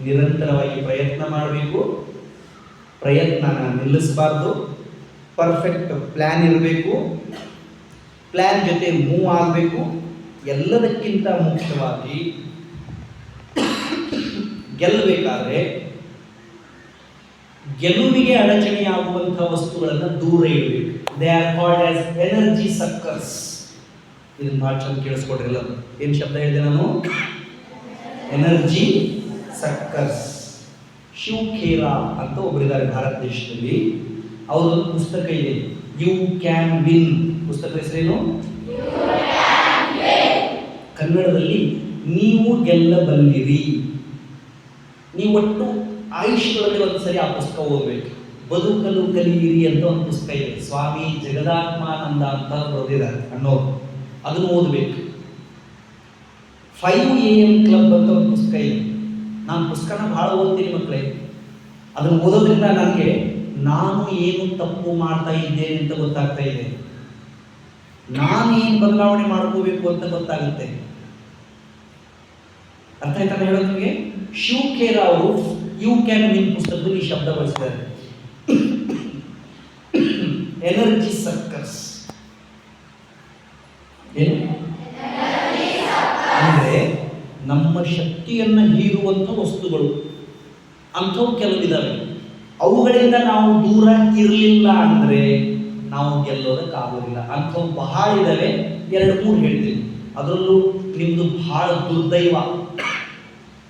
ನಿರಂತರವಾಗಿ ಪ್ರಯತ್ನ ಮಾಡಬೇಕು. ಪ್ರಯತ್ನನ ನಿಲ್ಲಿಸಬಾರ್ದು. ಪರ್ಫೆಕ್ಟ್ ಪ್ಲ್ಯಾನ್ ಇರಬೇಕು, ಪ್ಲ್ಯಾನ್ ಜೊತೆ ಮೂವ್ ಆಗಬೇಕು. ಎಲ್ಲದಕ್ಕಿಂತ ಮುಖ್ಯವಾಗಿ ಗೆಲ್ಲಬೇಕಾದ್ರೆ ಗೆಲುವಿಗೆ ಅಡಚಣೆಯಾಗುವಂಥ ವಸ್ತುಗಳನ್ನು ದೂರ ಇಡಬೇಕು. They are called as energy suckers. ಇದನ್ನು ಭಾಳ ಚಂದ ಕೇಳಿಸ್ಕೊಡ್ರಿಲ್ಲ, ಏನು ಶಬ್ದ ಹೇಳಿದೆ ನಾನು? Energy suckers. ಶಿವ್ ಖೇರಾ ಅಂತ ಒಬ್ಬರಿದ್ದಾರೆ ಭಾರತ ದೇಶದಲ್ಲಿ. ಅವರೊಂದು ಪುಸ್ತಕ ಇದೆ, ಯು ಕ್ಯಾನ್ ವಿನ್. ಪುಸ್ತಕ ಹೆಸರೇನು? ಕನ್ನಡದಲ್ಲಿ ನೀವು ಗೆಲ್ಲಬಲ್ಲಿರಿ. ನೀವು ಒಟ್ಟು ಆಯುಷ್ಯಗಳಲ್ಲಿ ಒಂದು ಸರಿ ಆ ಪುಸ್ತಕ ಓದಬೇಕು. ಬದುಕಲು ಕಲಿಯಿರಿ ಅಂತ ಒಂದು ಪುಸ್ತಕ ಇದೆ, ಸ್ವಾಮಿ ಜಗದಾತ್ಮಾನಂದ ಅಂತ ಬರೆದಿದ್ದಾರೆ ಅನ್ನೋರು, ಅದನ್ನು ಓದಬೇಕು. 5 AM ಕ್ಲಬ್ ಅಂತ ಒಂದು ಪುಸ್ತಕ ಇದೆ. ನಾನು ಪುಸ್ತಕನ ಭಾಳ ಓದ್ತೀನಿ ಮಕ್ಕಳೇ. ಅದನ್ನು ಓದೋದ್ರಿಂದ ನನಗೆ ನಾನು ಏನು ತಪ್ಪು ಮಾಡ್ತಾ ಇದ್ದೇನೆ ಅಂತ ಗೊತ್ತಾಗ್ತಾ ಇದೆ, ನಾನು ಏನು ಬದಲಾವಣೆ ಮಾಡ್ಕೋಬೇಕು ಅಂತ ಗೊತ್ತಾಗುತ್ತೆ. ಅರ್ಥ ಆಯ್ತಾನೆ ಹೇಳೋದು ನಿಮಗೆ? ಶಿವ್ ಖೇರ್ ಅವರು ಯು ಕ್ಯಾನ್ ವಿನ್ ಪುಸ್ತಕದಲ್ಲಿ ಈ ಶಬ್ದ ಬಳಸಿದ್ದಾರೆ, ಎನರ್ಜಿ ಸರ್ಕಸ್. ಏನು ಅಂದರೆ ನಮ್ಮ ಶಕ್ತಿಯನ್ನು ಹೀರುವಂಥ ವಸ್ತುಗಳು ಅಂಥವು ಕೆಲವಿದ್ದಾವೆ. ಅವುಗಳಿಂದ ನಾವು ದೂರ ಇರಲಿಲ್ಲ ಅಂದರೆ ನಾವು ಗೆಲ್ಲೋದಕ್ಕಾಗೋದಿಲ್ಲ. ಅಂಥವು ಬಹಳ ಇದ್ದಾವೆ, 2-3 ಹೇಳ್ತೀನಿ. ಅದರಲ್ಲೂ ನಿಮ್ಮದು ಬಹಳ ದುರ್ದೈವ.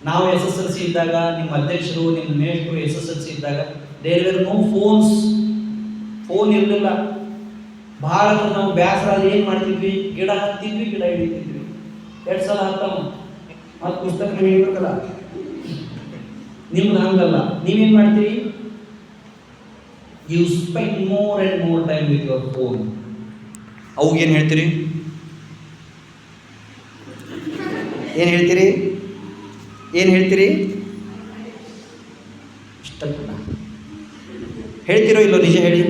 ನಾವು SSLC ಇದ್ದಾಗ ನಿಮ್ಮ ಅಧ್ಯಕ್ಷರು ನಿಮ್ಮ ಮೇಷ್ಟ್ರು SSLC ಇದ್ದಾಗ there were no phones, phone ಇರಲಿಲ್ಲ. ಭಾಳ ನಾವು ಬೇಸರ ಏನು ಮಾಡ್ತಿದ್ವಿ, ಗಿಡ ಹತ್ತಿದ್ವಿ, ಗಿಡ ಹಿಡಿತಿದ್ವಿ. 2 ಸಲ ಹತ್ತವ ಮತ್ತು ಪುಸ್ತಕ ಹಿಡಿಬೇಕಲ್ಲ. ನಿಮ್ದು ಹಂಗಲ್ಲ, ನೀವೇನು ಮಾಡ್ತೀರಿ? You spend more and more time with your phone. ಅವಾಗೇನು ಹೇಳ್ತೀರಿ? ಏನು ಹೇಳ್ತೀರಿ? ಏನು ಹೇಳ್ತೀರಿ? ಇಷ್ಟ ಹೇಳ್ತಿರೋ ಇಲ್ಲೋ? ನಿಜ ಹೇಳಿ,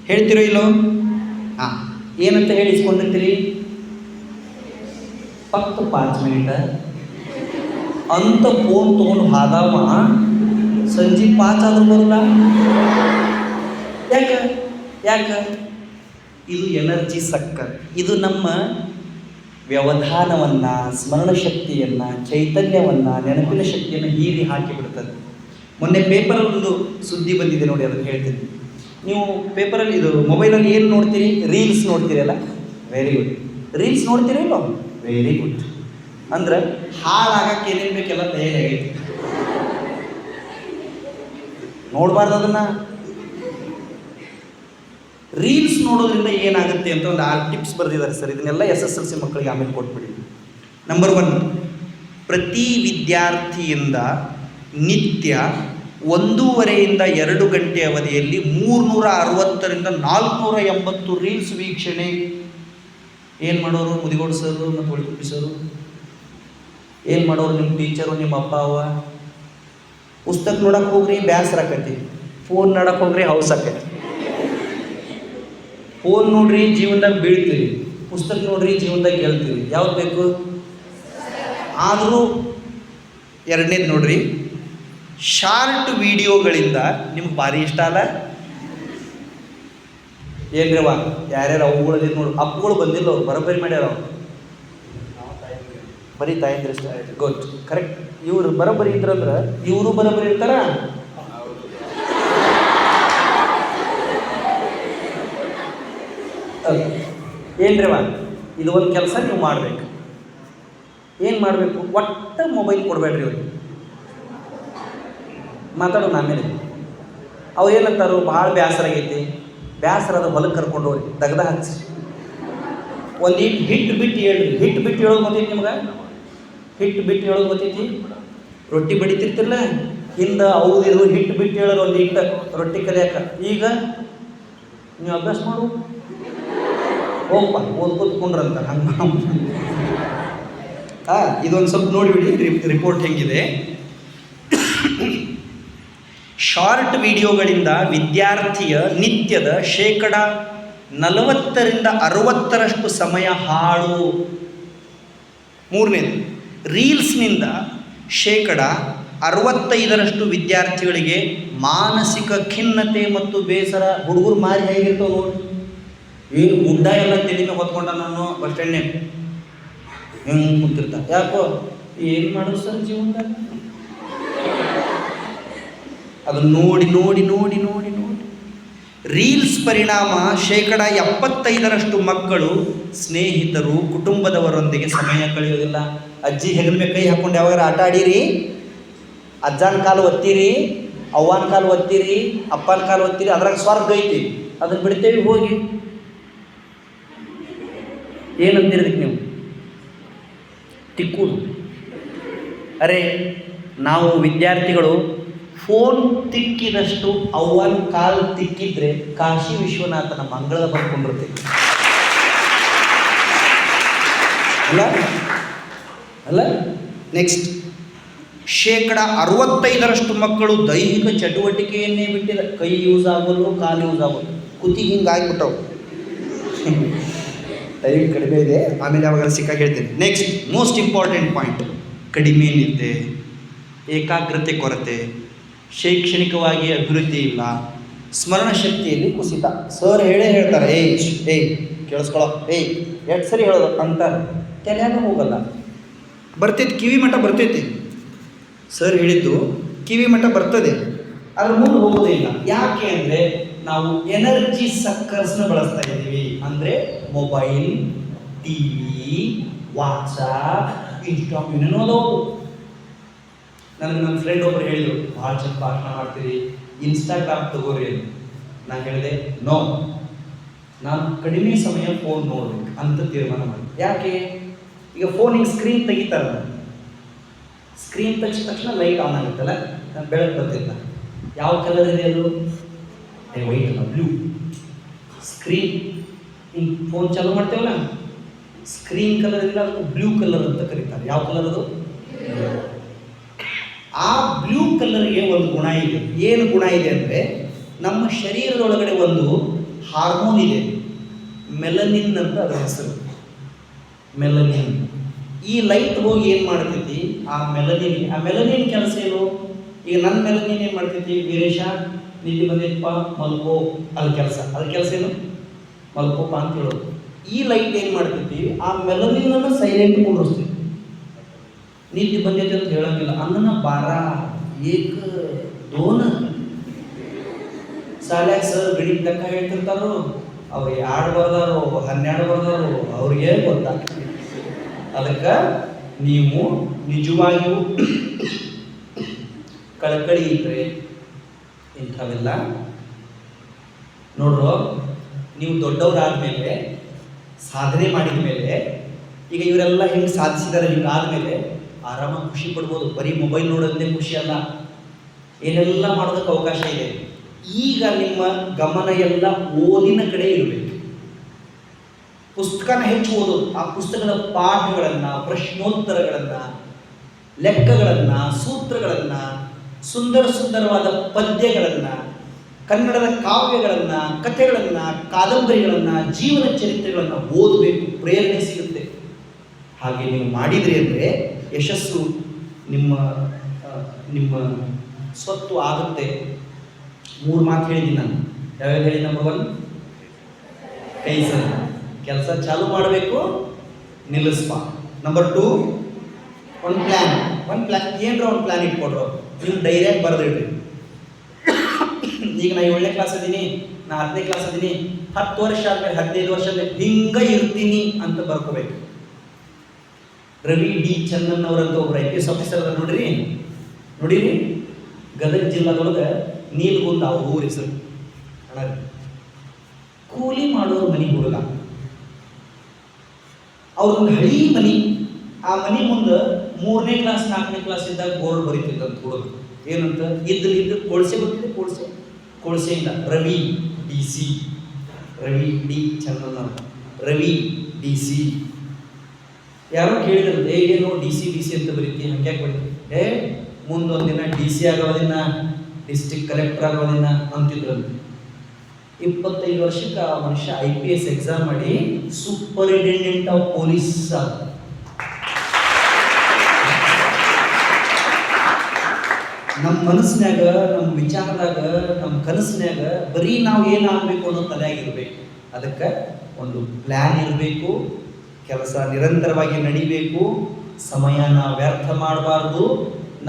ಹೇಳ್ತಿರೋ ಇಲ್ಲೋ? ಹಾಂ, ಏನಂತ ಹೇಳಿ ಇಸ್ಕೊಂಡಿರ್ತೀರಿ? ಫಕ್ತ 5 ಮಿನಿಟ್ ಅಂತ ಫೋನ್ ತೊಗೊಂಡು ಹಾದವ ಸಂಜೆ 5 ಆದ್ರೂ ಬರಲ್ಲ. ಯಾಕೆ? ಇದು ಎನರ್ಜಿ ಸಕ್ಕರ್. ಇದು ನಮ್ಮ ವ್ಯವಧಾನವನ್ನು, ಸ್ಮರಣ ಶಕ್ತಿಯನ್ನು, ಚೈತನ್ಯವನ್ನು, ನೆನಪಿನ ಶಕ್ತಿಯನ್ನು ಹೀರಿ ಹಾಕಿಬಿಡ್ತದೆ. ಮೊನ್ನೆ ಪೇಪರಲ್ಲಿ ಒಂದು ಸುದ್ದಿ ಬಂದಿದೆ ನೋಡಿ, ಅದನ್ನು ಹೇಳ್ತೀನಿ. ನೀವು ಪೇಪರಲ್ಲಿ ಇದು ಮೊಬೈಲಲ್ಲಿ ಏನು ನೋಡ್ತೀರಿ? ರೀಲ್ಸ್ ನೋಡ್ತೀರಲ್ಲ, ವೆರಿ ಗುಡ್. ರೀಲ್ಸ್ ನೋಡ್ತೀರಿ ಇಲ್ಲೋ? Very good. ಅಂದ್ರೆ ಹಾಳಾಗಕ್ಕೆ ಏನೇನು ಬೇಕೆಲ್ಲ ತಯಾರಾಗೈತಿ. ನೋಡಬಾರ್ದು ಅದನ್ನು. ರೀಲ್ಸ್ ನೋಡೋದ್ರಿಂದ ಏನಾಗುತ್ತೆ ಅಂತ ಒಂದು 6 ಟಿಪ್ಸ್ ಬರೆದಿದ್ದಾರೆ ಸರ್. ಇದನ್ನೆಲ್ಲ SSLC ಮಕ್ಕಳಿಗೆ ಆಮೇಲೆ ಕೊಟ್ಬಿಡಿ. ನಂಬರ್ 1, ಪ್ರತಿ ವಿದ್ಯಾರ್ಥಿಯಿಂದ ನಿತ್ಯ 1.5ರಿಂದ 2 ಗಂಟೆ ಅವಧಿಯಲ್ಲಿ 360ರಿಂದ 480 ರೀಲ್ಸ್ ವೀಕ್ಷಣೆ. ಏನು ಮಾಡೋರು? ಮುದಿಗೋಡು ಸರು ಮತ್ತು ಒಳಕುಪ್ಪಿ ಸರು. ಏನು ಮಾಡೋರು? ನಿಮ್ಮ ಟೀಚರು, ನಿಮ್ಮ ಅಪ್ಪ ಅವ್ವ. ಪುಸ್ತಕ ನೋಡಕ್ಕೆ ಹೋಗ್ರಿ, ಬೇಸರ ಆಕೈತಿ. ಫೋನ್ ನೋಡಕ್ಕೆ ಹೋಗ್ರಿ, ಹೌಸ್ ಆಕೈತಿ. ಫೋನ್ ನೋಡ್ರಿ, ಜೀವನದಾಗ ಬೀಳ್ತೀರಿ. ಪುಸ್ತಕ ನೋಡ್ರಿ, ಜೀವನದಾಗ ಗೆಲ್ತೀರಿ. ಯಾವ್ದು ಬೇಕು? ಆದರೂ 2ನೇದು ನೋಡ್ರಿ, ಶಾರ್ಟ್ ವಿಡಿಯೋಗಳಿಂದ ನಿಮ್ಗೆ ಭಾರಿ ಇಷ್ಟ ಅಲ್ಲ? ಏನ್ರಿವ ಯಾರ್ಯಾರು ಅವುಗಳದಿ ನೋಡಿ, ಅಪ್ಪುಗಳು ಬಂದಿಲ್ಲ, ಅವ್ರು ಬರೋಬ್ಬರಿ ಮಾಡ್ಯಾರ. ಅವ್ರು ಬರೀ ತಾಯಂದ್ರೆ ಇಷ್ಟ ಆಯ್ತು, ಗೊತ್ತು, ಕರೆಕ್ಟ್. ಇವ್ರು ಬರೋಬ್ಬರಿ ಇದ್ರಂದ್ರೆ ಇವರು ಬರೋಬ್ಬರಿ ಇರ್ತಾರ. ಏನ್ರಿವ ಇದು ಒಂದು ಕೆಲಸ ನೀವು ಮಾಡಬೇಕು. ಏನು ಮಾಡಬೇಕು? ಒಟ್ಟು ಮೊಬೈಲ್ ಕೊಡಬೇಡ್ರಿ ಅವ್ರಿಗೆ. ಮಾತಾಡೋಣ ಆಮೇಲೆ. ಅವ್ರು ಏನಂತಾರು? ಭಾಳ ಬೇಸರ ಆಗೈತಿ. ಬೇಸರದ ಹೊಲಕ್ಕೆ ಕರ್ಕೊಂಡು ಹೋಗ್ರಿ, ದಗದ ಹಚ್ಚಿ ಒಂದು ಹಿಟ್ಟು ಬಿಟ್ಟು ಹೇಳ್ರಿ. ಹಿಟ್ಟು ಬಿಟ್ಟು ಹೇಳೋದು ಗೊತ್ತೈತಿ ನಿಮ್ಗೆ? ಹಿಟ್ಟು ಬಿಟ್ಟು ಹೇಳೋದು ಗೊತ್ತೈತಿ? ರೊಟ್ಟಿ ಬಡಿತಿರ್ತಿರಲ್ಲ, ಹಿಂದೆ ಹೌದಿರು ಹಿಟ್ಟು ಬಿಟ್ಟು ಹೇಳೋರು ಒಂದು ಹಿಟ್ಟು ರೊಟ್ಟಿ ಕಲಿಯಾಕ. ಈಗ ನೀವು ಅಭ್ಯಾಸ ಮಾಡು, ಹೋಗಪ್ಪ ಓದ್ಕೊತ್ಕೊಂಡ್ರಂತ ಹಂಗೆ. ಇದೊಂದು ಸ್ವಲ್ಪ ನೋಡಿಬಿಡಿ ರಿಪೋರ್ಟ್ ಹೆಂಗಿದೆ. ಶಾರ್ಟ್ ವಿಡಿಯೋಗಳಿಂದ ವಿದ್ಯಾರ್ಥಿಯ ನಿತ್ಯದ 40% 60% ಸಮಯ ಹಾಳು. 3ನೇದು, ರೀಲ್ಸ್ನಿಂದ 65% ವಿದ್ಯಾರ್ಥಿಗಳಿಗೆ ಮಾನಸಿಕ ಖಿನ್ನತೆ ಮತ್ತು ಬೇಸರ. ಹುಡುಗರು ಮಾರಿ ಹೇಗಿರ್ತಾವೆ ನೋಡಿ, ಏನು ಗುಡ್ಡ ಎಲ್ಲ ತೆಲಿನ ಹೊತ್ಕೊಂಡ ನಾನು ಬಸ್ ಸ್ಟ್ಯಾಂಡ್ನಾಗ ಹೆಂಗೆ ಕುಂತಿರ್ತ. ಯಾಕೋ ಏನು ಮಾಡೋದು ಸರ್ ಜೀವನದಾಗ? ಅದನ್ನು ನೋಡಿ ನೋಡಿ ನೋಡಿ ನೋಡಿ ನೋಡಿ ರೀಲ್ಸ್ ಪರಿಣಾಮ 75% ಮಕ್ಕಳು ಸ್ನೇಹಿತರು, ಕುಟುಂಬದವರೊಂದಿಗೆ ಸಮಯ ಕಳೆಯೋದಿಲ್ಲ. ಅಜ್ಜಿ ಹೆಗಲ ಮೇಲೆ ಕೈ ಹಾಕ್ಕೊಂಡು ಯಾವಾಗ ಆಟ ಆಡೀರಿ, ಅಜ್ಜನ ಕಾಲು ಒತ್ತೀರಿ, ಅವ್ವನ ಕಾಲು ಒತ್ತೀರಿ, ಅಪ್ಪನ ಕಾಲು ಒತ್ತೀರಿ, ಅದ್ರಾಗ ಸ್ವರ್ಗ ಐತಿ. ಅದನ್ನು ಬಿಡ್ತೇವೆ ಹೋಗಿ. ಏನಂತಿರೋದಕ್ಕೆ ನೀವು? ತಿಕ್ಕುದು. ಅರೆ ನಾವು ವಿದ್ಯಾರ್ಥಿಗಳು ಫೋನ್ ತಿಕ್ಕಿದಷ್ಟು ಅವ್ವನ ಕಾಲು ತಿಕ್ಕಿದ್ರೆ ಕಾಶಿ ವಿಶ್ವನಾಥನ ಮಂಗಳ ಬರ್ಕೊಂಡಿರ್ತೀವಿ ಅಲ್ಲ ಅಲ್ಲ. ನೆಕ್ಸ್ಟ್, 65% ಮಕ್ಕಳು ದೈಹಿಕ ಚಟುವಟಿಕೆಯನ್ನೇ ಬಿಟ್ಟಿಲ್ಲ. ಕೈ ಯೂಸ್ ಆಗೋದು, ಕಾಲು ಯೂಸ್ ಆಗೋದು, ಕುತ್ತಿಗೆ ಹಿಂಗೆ ಆಗಿಬಿಟ್ಟವು. ಟೈಮ್ ಕಡಿಮೆ ಇದೆ, ಆಮೇಲೆ ಅವಾಗ ಸಿಕ್ಕಾಗಿ ಹೇಳ್ತೇನೆ. ನೆಕ್ಸ್ಟ್ ಮೋಸ್ಟ್ ಇಂಪಾರ್ಟೆಂಟ್ ಪಾಯಿಂಟ್, ಕಡಿಮೆ ನಿದ್ದೆ, ಏಕಾಗ್ರತೆ ಕೊರತೆ, ಶೈಕ್ಷಣಿಕವಾಗಿ ಅಭಿವೃದ್ಧಿ ಇಲ್ಲ, ಸ್ಮರಣ ಶಕ್ತಿಯಲ್ಲಿ ಕುಸಿತ. ಸರ್ ಹೇಳ್ತಾರೆ, ಏಯ್ ಕೇಳಿಸ್ಕೊಳ್ಳೋ, ಎಷ್ಟು ಸರಿ ಹೇಳೋದು ಅಂತಾರೆ, ತಲೆಯಾಗ ಹೋಗಲ್ಲ. ಬರ್ತೈತಿ, ಕಿವಿ ಮಠ ಬರ್ತೈತಿ. ಸರ್ ಹೇಳಿದ್ದು ಕಿವಿ ಮಠ ಬರ್ತದೆ, ಅದ್ರ ಮುಂದೆ ಹೋಗೋದೇ ಇಲ್ಲ. ಯಾಕೆ ಅಂದರೆ ನಾವು ಎನರ್ಜಿ ಸಕ್ಕರ್ಸ್ನ ಬಳಸ್ತಾ ಇದ್ದೀವಿ. ಅಂದರೆ mobile, T V, WhatsApp, Instagram ಇನ್ನೋದವು. ನನಗೆ ನನ್ನ ಫ್ರೆಂಡ್ ಒಬ್ಬರು ಹೇಳಿದರು, ಭಾಳ ಚೆಂದ ಭಾಷಣ ಮಾಡ್ತೀರಿ, ಇನ್ಸ್ಟಾಗ್ರಾಮ್ ತಗೋರಿ ಅಂತ. ನಾನು ಹೇಳಿದೆ, ನೋ, ನಾನು ಕಡಿಮೆ ಸಮಯ ಫೋನ್ ನೋಡ್ಬೇಕು ಅಂತ ತೀರ್ಮಾನ ಮಾಡಿ. ಯಾಕೆ? ಈಗ ಫೋನಿಗೆ ಸ್ಕ್ರೀನ್ ತೆಗಿತಾರಲ್ಲ, ಸ್ಕ್ರೀನ್ ತೆಗಿದ ತಕ್ಷಣ ಲೈಟ್ ಆನ್ ಆಗುತ್ತಲ್ಲ, ನಾನು ಬೆಳಕು ಬರ್ತಿಲ್ಲ. ಯಾವ ಕಲರ್ ಇದೆ ಅದು? ವೈಟ್ ಅಲ್ಲ, ಬ್ಲೂ. ಸ್ಕ್ರೀನ್ ಹಿಂಗೆ ಫೋನ್ ಚಾಲೂ ಮಾಡ್ತೇವಲ್ಲ, ಸ್ಕ್ರೀನ್ ಕಲರ್ ಇಲ್ಲ, ಅದಕ್ಕೆ ಬ್ಲೂ ಕಲರ್ ಅಂತ ಕರೀತಾರೆ. ಯಾವ ಕಲರ್ ಅದು? ಆ ಬ್ಲೂ ಕಲರ್ಗೆ ಒಂದು ಗುಣ ಇದೆ. ಏನು ಗುಣ ಇದೆ ಅಂದರೆ, ನಮ್ಮ ಶರೀರದೊಳಗಡೆ ಒಂದು ಹಾರ್ಮೋನ್ ಇದೆ, ಮೆಲನಿನ್ ಅಂತ ಅದರ ಹೆಸರು. ಮೆಲನಿನ್. ಈ ಲೈಟ್ ಹೋಗಿ ಏನು ಮಾಡ್ತೈತಿ, ಆ ಮೆಲನಿನ್ ಕೆಲಸ ಏನು? ಈಗ ನನ್ನ ಮೆಲನಿನ್ ಏನು ಮಾಡ್ತೈತಿ, ವೀರೇಶ ನಿದ್ದೆ ಬಂದೈತಪ್ಪ ಮಲ್ಕೋ, ಅದು ಕೆಲಸ ಏನು? ಮಲ್ಕೋಪ ಅಂತ ಹೇಳೋದು. ಈ ಲೈಟ್ ಏನು ಮಾಡ್ತೈತಿ, ಆ ಮೆಲನಿನನ್ನು ಸೈಲೆಂಟ್ ಕುಂಡ್ರಿಸ್ತೀವಿ. ನಿದ್ದೆ ಬಂದೈತೆ ಅಂತ ಹೇಳಂಗಿಲ್ಲ, ಅನ್ನನ ಬಾರ ಏಕ ದೋನ. ಶಾಲ್ಯಾಗ ಸರ್ ಗಣಿತ ಲೆಕ್ಕ ಹೇಳ್ತಿರ್ತಾರೋ, ಅವ್ರು 2 ಬರ್ದಾರೋ 12 ಬರ್ದಾರೋ ಅವ್ರಿಗೆ ಗೊತ್ತಾಗ್ತದೆ. ಅದಕ್ಕೆ ನೀವು ನಿಜವಾಗಿಯೂ ಕಳಕಳಿ ಇಟ್ಟರೆ ಇಂಥವೆಲ್ಲ ನೋಡ್ರೋ. ನೀವು ದೊಡ್ಡವರಾದ್ಮೇಲೆ, ಸಾಧನೆ ಮಾಡಿದ ಮೇಲೆ, ಈಗ ಇವರೆಲ್ಲ ಹೆಂಗೆ ಸಾಧಿಸಿದ್ದಾರೆ ಹಿಂಗಾದ್ಮೇಲೆ ಆರಾಮಾಗಿ ಖುಷಿ ಪಡ್ಬೋದು. ಬರೀ ಮೊಬೈಲ್ ನೋಡೋದೇ ಖುಷಿ ಅಲ್ಲ, ಏನೆಲ್ಲ ಮಾಡೋದಕ್ಕೆ ಅವಕಾಶ ಇದೆ. ಈಗ ನಿಮ್ಮ ಗಮನ ಎಲ್ಲ ಓದಿನ ಕಡೆ ಇರಬೇಕು. ಪುಸ್ತಕನ ಹೆಚ್ಚು ಓದೋದು, ಆ ಪುಸ್ತಕದ ಪಾಠಗಳನ್ನು, ಪ್ರಶ್ನೋತ್ತರಗಳನ್ನು, ಲೆಕ್ಕಗಳನ್ನು, ಸೂತ್ರಗಳನ್ನು, ಸುಂದರವಾದ ಪದ್ಯಗಳನ್ನು, ಕನ್ನಡದ ಕಾವ್ಯಗಳನ್ನು, ಕಥೆಗಳನ್ನು, ಕಾದಂಬರಿಗಳನ್ನು, ಜೀವನ ಚರಿತ್ರೆಗಳನ್ನು ಓದಬೇಕು. ಪ್ರೇರಣೆ ಸಿಗುತ್ತೆ. ಹಾಗೆ ನೀವು ಮಾಡಿದ್ರಿ ಅಂದರೆ ಯಶಸ್ಸು ನಿಮ್ಮ ಸ್ವತ್ತು ಆಗುತ್ತೆ. 3 ಮಾತು ಹೇಳಿದ್ದೀನಿ ನಾನು. ಯಾವ್ಯಾವ ಹೇಳಿ? ನಂಬರ್ 1, ಕೈ ಸರ್, ಕೆಲಸ ಚಾಲು ಮಾಡಬೇಕು, ನಿಲ್ಲಿಸ್ಬಾ. ನಂಬರ್ 2, ಒಂದು ಪ್ಲ್ಯಾನ್. ಏನರ ಒಂದು ಪ್ಲ್ಯಾನ್ ಇಟ್ಕೊಡ್ರು, ನೀವು ಡೈರೆಕ್ಟ್ ಬರೆದಿಡ್ರಿ. ಈಗ ನಾ 7ನೇ ಕ್ಲಾಸ್ ಅದೀನಿ, ನಾ 10ನೇ ಕ್ಲಾಸ್ ಅದೀನಿ, 10 ವರ್ಷ ಆದ್ಮೇಲೆ 15 ವರ್ಷ ಆದ್ಮೇಲೆ ಹಿಂಗೆ ಇರ್ತೀನಿ ಅಂತ ಬರ್ಕೋಬೇಕು. ರವಿ ಡಿ ಚಂದನ್ ಅವರಂತ ಒಬ್ಬರು IPS ಆಫೀಸರ್ ಅದ ನೋಡಿರಿ. ಗದಗ ಜಿಲ್ಲಾದೊಳಗೆ ನೀಲ್ಗುಂದ ಅವ್ರ ಊರ ಹೆಸರು. ಕೂಲಿ ಮಾಡೋರು ಮನೆ ಹುಡುಗ, ಅವ್ರೊಂದು ಹಳಿ ಮನಿ. ಆ ಮನೆ ಮುಂದೆ 3ನೇ ಕ್ಲಾಸ್ 4ನೇ ಕ್ಲಾಸ್ ಇದ್ದಾಗ ಬೋರ್ಡ್ ಬರೀತಿದ್ದಂತ ಹುಡುಗ. ಏನಂತ? ಇದ್ದು ಕೊಳಸೆ ಗೊತ್ತಿದೆ, ಕೊಳಸೆಯಿಂದ ರವಿ ಡಿ ಚಂದನ್ ಅಂತ. ರವಿ DC. ಯಾರೋ ಕೇಳಿದ್ರು, ಏನೋ DC ಅಂತ ಬರೀತಿ, ಹಂಗೆ ಬರೀತಿ? ಮುಂದೊಂದಿನ DC ಆಗೋದಿನ, ಡಿಸ್ಟ್ರಿಕ್ಟ್ ಕಲೆಕ್ಟರ್ ಆಗೋದಿನ ಅಂತಿದ್ರಂತೆ. 25 ವರ್ಷಕ್ಕೆ ಆ ಮನುಷ್ಯ IPS ಎಕ್ಸಾಮ್ ಮಾಡಿ ಸೂಪರಿಂಟೆಂಡೆಂಟ್ ಆಫ್ ಪೊಲೀಸ್. ನಮ್ಮ ಮನಸ್ಸಿನಾಗ, ನಮ್ಮ ವಿಚಾರದಾಗ, ನಮ್ಮ ಕನಸಿನಾಗ ಬರೀ ನಾವು ಏನಾಗಬೇಕು ಅನ್ನೋ ತಲೆಯಾಗಿರ್ಬೇಕು. ಅದಕ್ಕೆ ಒಂದು ಪ್ಲ್ಯಾನ್ ಇರಬೇಕು, ಕೆಲಸ ನಿರಂತರವಾಗಿ ನಡಿಬೇಕು, ಸಮಯನ ವ್ಯರ್ಥ ಮಾಡಬಾರ್ದು,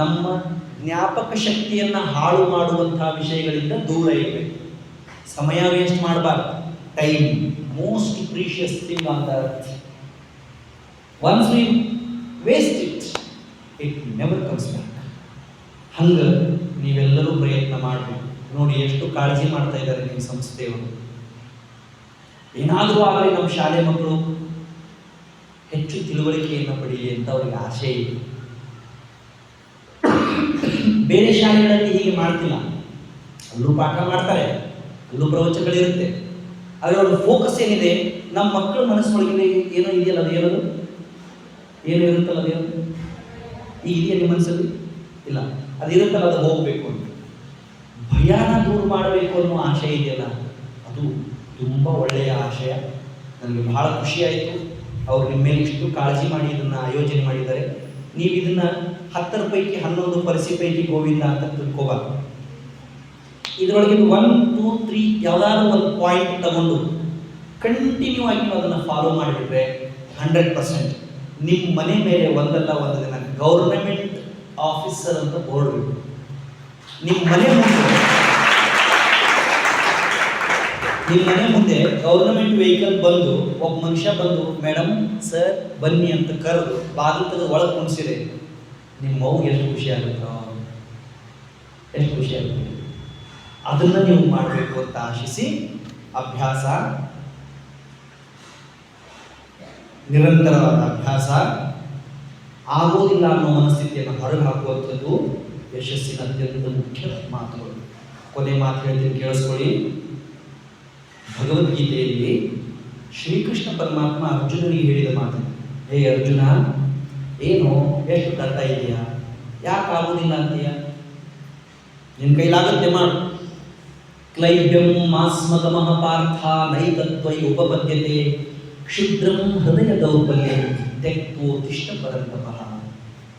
ನಮ್ಮ ಜ್ಞಾಪಕ ಶಕ್ತಿಯನ್ನು ಹಾಳು ಮಾಡುವಂಥ ವಿಷಯಗಳಿಂದ ದೂರ ಇರಬೇಕು. ಸಮಯ ವೇಸ್ಟ್ ಮಾಡಬಾರ್ದು. Time most precious thing on the earth. Once we waste it never comes back. ಹಂಗೆ ನೀವೆಲ್ಲರೂ ಪ್ರಯತ್ನ ಮಾಡಬೇಕು. ನೋಡಿ ಎಷ್ಟು ಕಾಳಜಿ ಮಾಡ್ತಾ ಇದ್ದಾರೆ ನಿಮ್ಮ ಸಂಸ್ಥೆಯವರು. ಏನಾದರೂ ಆಗಲಿ ನಮ್ಮ ಶಾಲೆ ಮಕ್ಕಳು ಹೆಚ್ಚು ತಿಳುವಳಿಕೆಯನ್ನು ಪಡೀಲಿ ಅಂತ ಅವ್ರಿಗೆ ಆಸೆ ಇದೆ. ಬೇರೆ ಶಾಲೆಗಳಲ್ಲಿ ಹೀಗೆ ಮಾಡ್ತಿಲ್ಲ. ಅಲ್ಲೂ ಪಾಠ ಮಾಡ್ತಾರೆ, ಅಲ್ಲೂ ಪ್ರವಚನಗಳಿರುತ್ತೆ. ಆದರೆ ಅವ್ರ ಫೋಕಸ್ ಏನಿದೆ, ನಮ್ಮ ಮಕ್ಕಳ ಮನಸ್ಸೊಳಗಿದೆ ಏನೋ ಇದೆಯಲ್ಲ, ಅದು ಏನದು ಏನು ಇರುತ್ತಲ್ಲ, ಅದೇನು ಈಗ ಇದೆಯಾ ನಿಮ್ಮ ಮನಸ್ಸಲ್ಲಿ? ಇಲ್ಲ, ಅದು ಇರುತ್ತಲ್ಲ, ಅದು ಹೋಗಬೇಕು ಅಂತ, ಭಯನ ದೂರ ಮಾಡಬೇಕು ಅನ್ನೋ ಆಶಯ ಇದೆಯಲ್ಲ, ಅದು ತುಂಬ ಒಳ್ಳೆಯ ಆಶಯ. ನನಗೆ ಬಹಳ ಖುಷಿಯಾಯಿತು. ಅವ್ರು ನಿಮ್ಮ ಮೇಲೆ ಇಷ್ಟು ಕಾಳಜಿ ಮಾಡಿ ಇದನ್ನು ಆಯೋಜನೆ ಮಾಡಿದ್ದಾರೆ. ನೀವು ಇದನ್ನು 10 ಪೈಕಿ 11 ಪರಿಸಿ ಪೈಕಿ ಗೋವಿಂದ ಅಂತ ತಿಳ್ಕೋಬಾರ್ದು. ಇದರೊಳಗೆ 1, 2, 3 ಯಾವುದಾದ್ರು ಒಂದು ಪಾಯಿಂಟ್ ತಗೊಂಡು ಕಂಟಿನ್ಯೂ ಆಗಿ ನೀವು ಅದನ್ನು ಫಾಲೋ ಮಾಡಿಬಿಟ್ರೆ 100% ನಿಮ್ಮ ಮನೆ ಮೇಲೆ ಒಂದಲ್ಲ ಒಂದು ದಿನ ಗೌರ್ನಮೆಂಟ್ ಆಫೀಸರ್ ಅಂತ ಬೋರ್ಡ್ ಬಿಟ್ಟು ನಿಮ್ಮ ಮನೆ ಮುಂದೆ ಗೌರ್ನಮೆಂಟ್ ವೆಹಿಕಲ್ ಬಂದು ಒಬ್ಬ ಮನುಷ್ಯ ಬಂದು ಮೇಡಮ್ ಸರ್ ಬನ್ನಿ ಅಂತ ಕರೆದು ಬಾಗಿಲು ತೆಗೆದು ಒಳಗೆ ಕುಣಿಸಿದೆ, ನಿಮ್ಮ ಮಗು ಎಷ್ಟು ಖುಷಿ ಆಗುತ್ತೋ, ಎಷ್ಟು ಖುಷಿ ಆಗುತ್ತೆ. ಅದನ್ನು ನೀವು ಮಾಡಬೇಕು ಅಂತ ಆಶಿಸಿ, ಅಭ್ಯಾಸ, ನಿರಂತರವಾದ ಅಭ್ಯಾಸ, ಆಗೋದಿಲ್ಲ ಅನ್ನೋ ಮನಸ್ಥಿತಿಯನ್ನು ಹೊರಗೆ ಹಾಕುವಂಥದ್ದು ಯಶಸ್ಸಿನ ಅತ್ಯಂತ ಮುಖ್ಯ ಮಾತುಗಳು. ಕೊನೆ ಮಾತು ಹೇಳ್ತೀನಿ, ಕೇಳಿಸ್ಕೊಳ್ಳಿ. ಭಗವದ್ಗೀತೆಯಲ್ಲಿ ಶ್ರೀಕೃಷ್ಣ ಪರಮಾತ್ಮ ಅರ್ಜುನನಿಗೆ ಹೇಳಿದ ಮಾತು, ಹೇ ಅರ್ಜುನ, ಏನು ಎಷ್ಟು ದಟ್ಟ ಇದೆಯಾ, ಯಾಕೆ ಆಗೋದಿಲ್ಲ ಅಂತೀಯ, ನಿನ್ನ ಕೈಲಾಗತ್ತೆ ಮಾಡು. ಕ್ಲೈಬ್ಯಂ ಮಾಸ್ಮಗಮಃ ಪಾರ್ಥ ನೈತತ್ವೈ ಉಪಪದ್ಯತೆ ಕ್ಷುದ್ರಂ ಹೃದಯ ದೌರ್ಬಲ್ಯ ತೆಕ್ತೋತಿಷ್ಠ ಪರಂತಪಃ.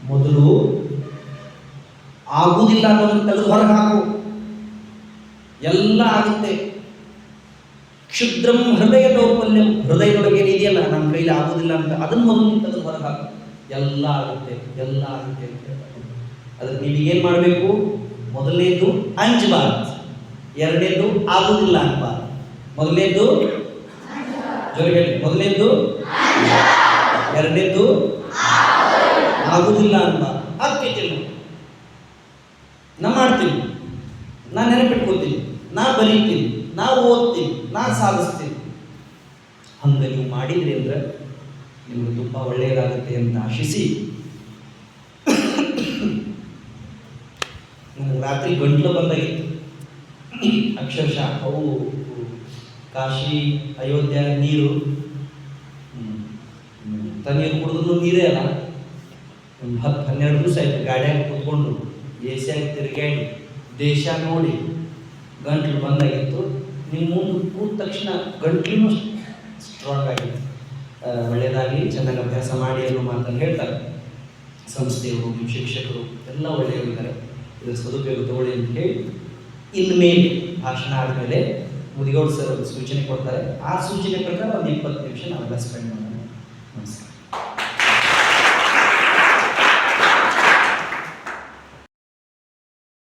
ಮೊದಲು ಆಗುವುದಿಲ್ಲ ಅನ್ನೋದನ್ನು ತೆಗೆದು ಹೊರಗೆ ಹಾಕು, ಎಲ್ಲ ಆಗುತ್ತೆ. ಕ್ಷುದ್ರಂ ಹೃದಯ ದೌರ್ಬಲ್ಯಂ, ಹೃದಯದೊಳಗೆ ಏನಿದೆಯಲ್ಲ ನನ್ನ ಕೈಲಿ ಆಗುವುದಿಲ್ಲ ಅಂತ ಅದನ್ನು ಮೊದಲು ತೆಗೆದು ಹೊರಗೆ ಹಾಕು, ಎಲ್ಲ ಆಗುತ್ತೆ, ಎಲ್ಲ ಆಗುತ್ತೆ ಅಂತ. ಅದಕ್ಕೆ ನೀವು ಏನು ಮಾಡಬೇಕು? ಮೊದಲನೇದು ಅಂಜಬಾರ್ದು, ಎರಡನೇದು ಆಗುವುದಿಲ್ಲ ಅನ್ಬಾರ್ದು. ಮೊದಲನೇದು ಜೋರು ಹೇಳಿ, ಮೊದಲನೇದು, ಎರಡನೇದು ಆಗುವುದಿಲ್ಲ ಅನ್ಬಾರ್ದು. ಆಗ್ತೈತಿ, ನಾ ಮಾಡ್ತೀನಿ, ನಾ ನೆನಪಿಟ್ಕೊತೀನಿ, ನಾ ಬರೀತೀನಿ, ನಾ ಓದ್ತೀನಿ, ನಾ ಸಾಧಿಸ್ತೀನಿ. ಹಂಗೆ ನೀವು ಮಾಡಿದ್ರಿ ಅಂದ್ರೆ ನಿಮಗೆ ತುಂಬ ಒಳ್ಳೆಯದಾಗುತ್ತೆ ಅಂತ ಆಶಿಸಿ, ನನಗೆ ರಾತ್ರಿ ಗಂಟ್ಲು ಬಂದಾಗಿತ್ತು. ಅಕ್ಷರಶಃ ಅವು ಕಾಶಿ ಅಯೋಧ್ಯ ನೀರು, ತಣ್ಣೀರು ಕುಡಿದ್ರು ನೀರೇ ಅಲ್ಲ. ಒಂದು 10-12 ದಿವಸ ಆಯ್ತು ಗಾಡಿಯಾಗ ಕೂತ್ಕೊಂಡು ದೇಶಾಗಿ ತಿರುಗಾಡಿ ದೇಶ ನೋಡಿ ಗಂಟ್ಲು ಬಂದಾಗಿತ್ತು. ನಿಮ್ಮ ಮುಂದೆ ಕೂತ ತಕ್ಷಣ ಗಂಟ್ಲೂ ಸ್ಟ್ರಾಂಗ್ ಆಗಿತ್ತು. ಒಳ್ಳೆಯದಾಗಲಿ, ಚೆನ್ನಾಗಿ ಅಭ್ಯಾಸ ಮಾಡಿ ಅನ್ನೋ ಮಾತನ್ನು ಹೇಳ್ತಾರೆ ಸಂಸ್ಥೆಯವರು, ನಿಮ್ಮ ಶಿಕ್ಷಕರು ಎಲ್ಲ ಒಳ್ಳೆಯವರಿದ್ದಾರೆ. ಇದರ ಸದುಪಯೋಗ ತಗೊಳ್ಳಿ ಅಂತ ಹೇಳಿ, ಇನ್ಮೇಲೆ ಭಾಷಣ ಆದಮೇಲೆ ಮುದಿಗೌಡ ಸರ್ ಒಂದು ಸೂಚನೆ ಕೊಡ್ತಾರೆ. ಆ ಸೂಚನೆ ಪ್ರಕಾರ ಒಂದು 20 ನಿಮಿಷ ನಾವೆಲ್ಲ ಸ್ಪೆಂಡ್ ಮಾಡೋಣ. ನಮಸ್ಕಾರ.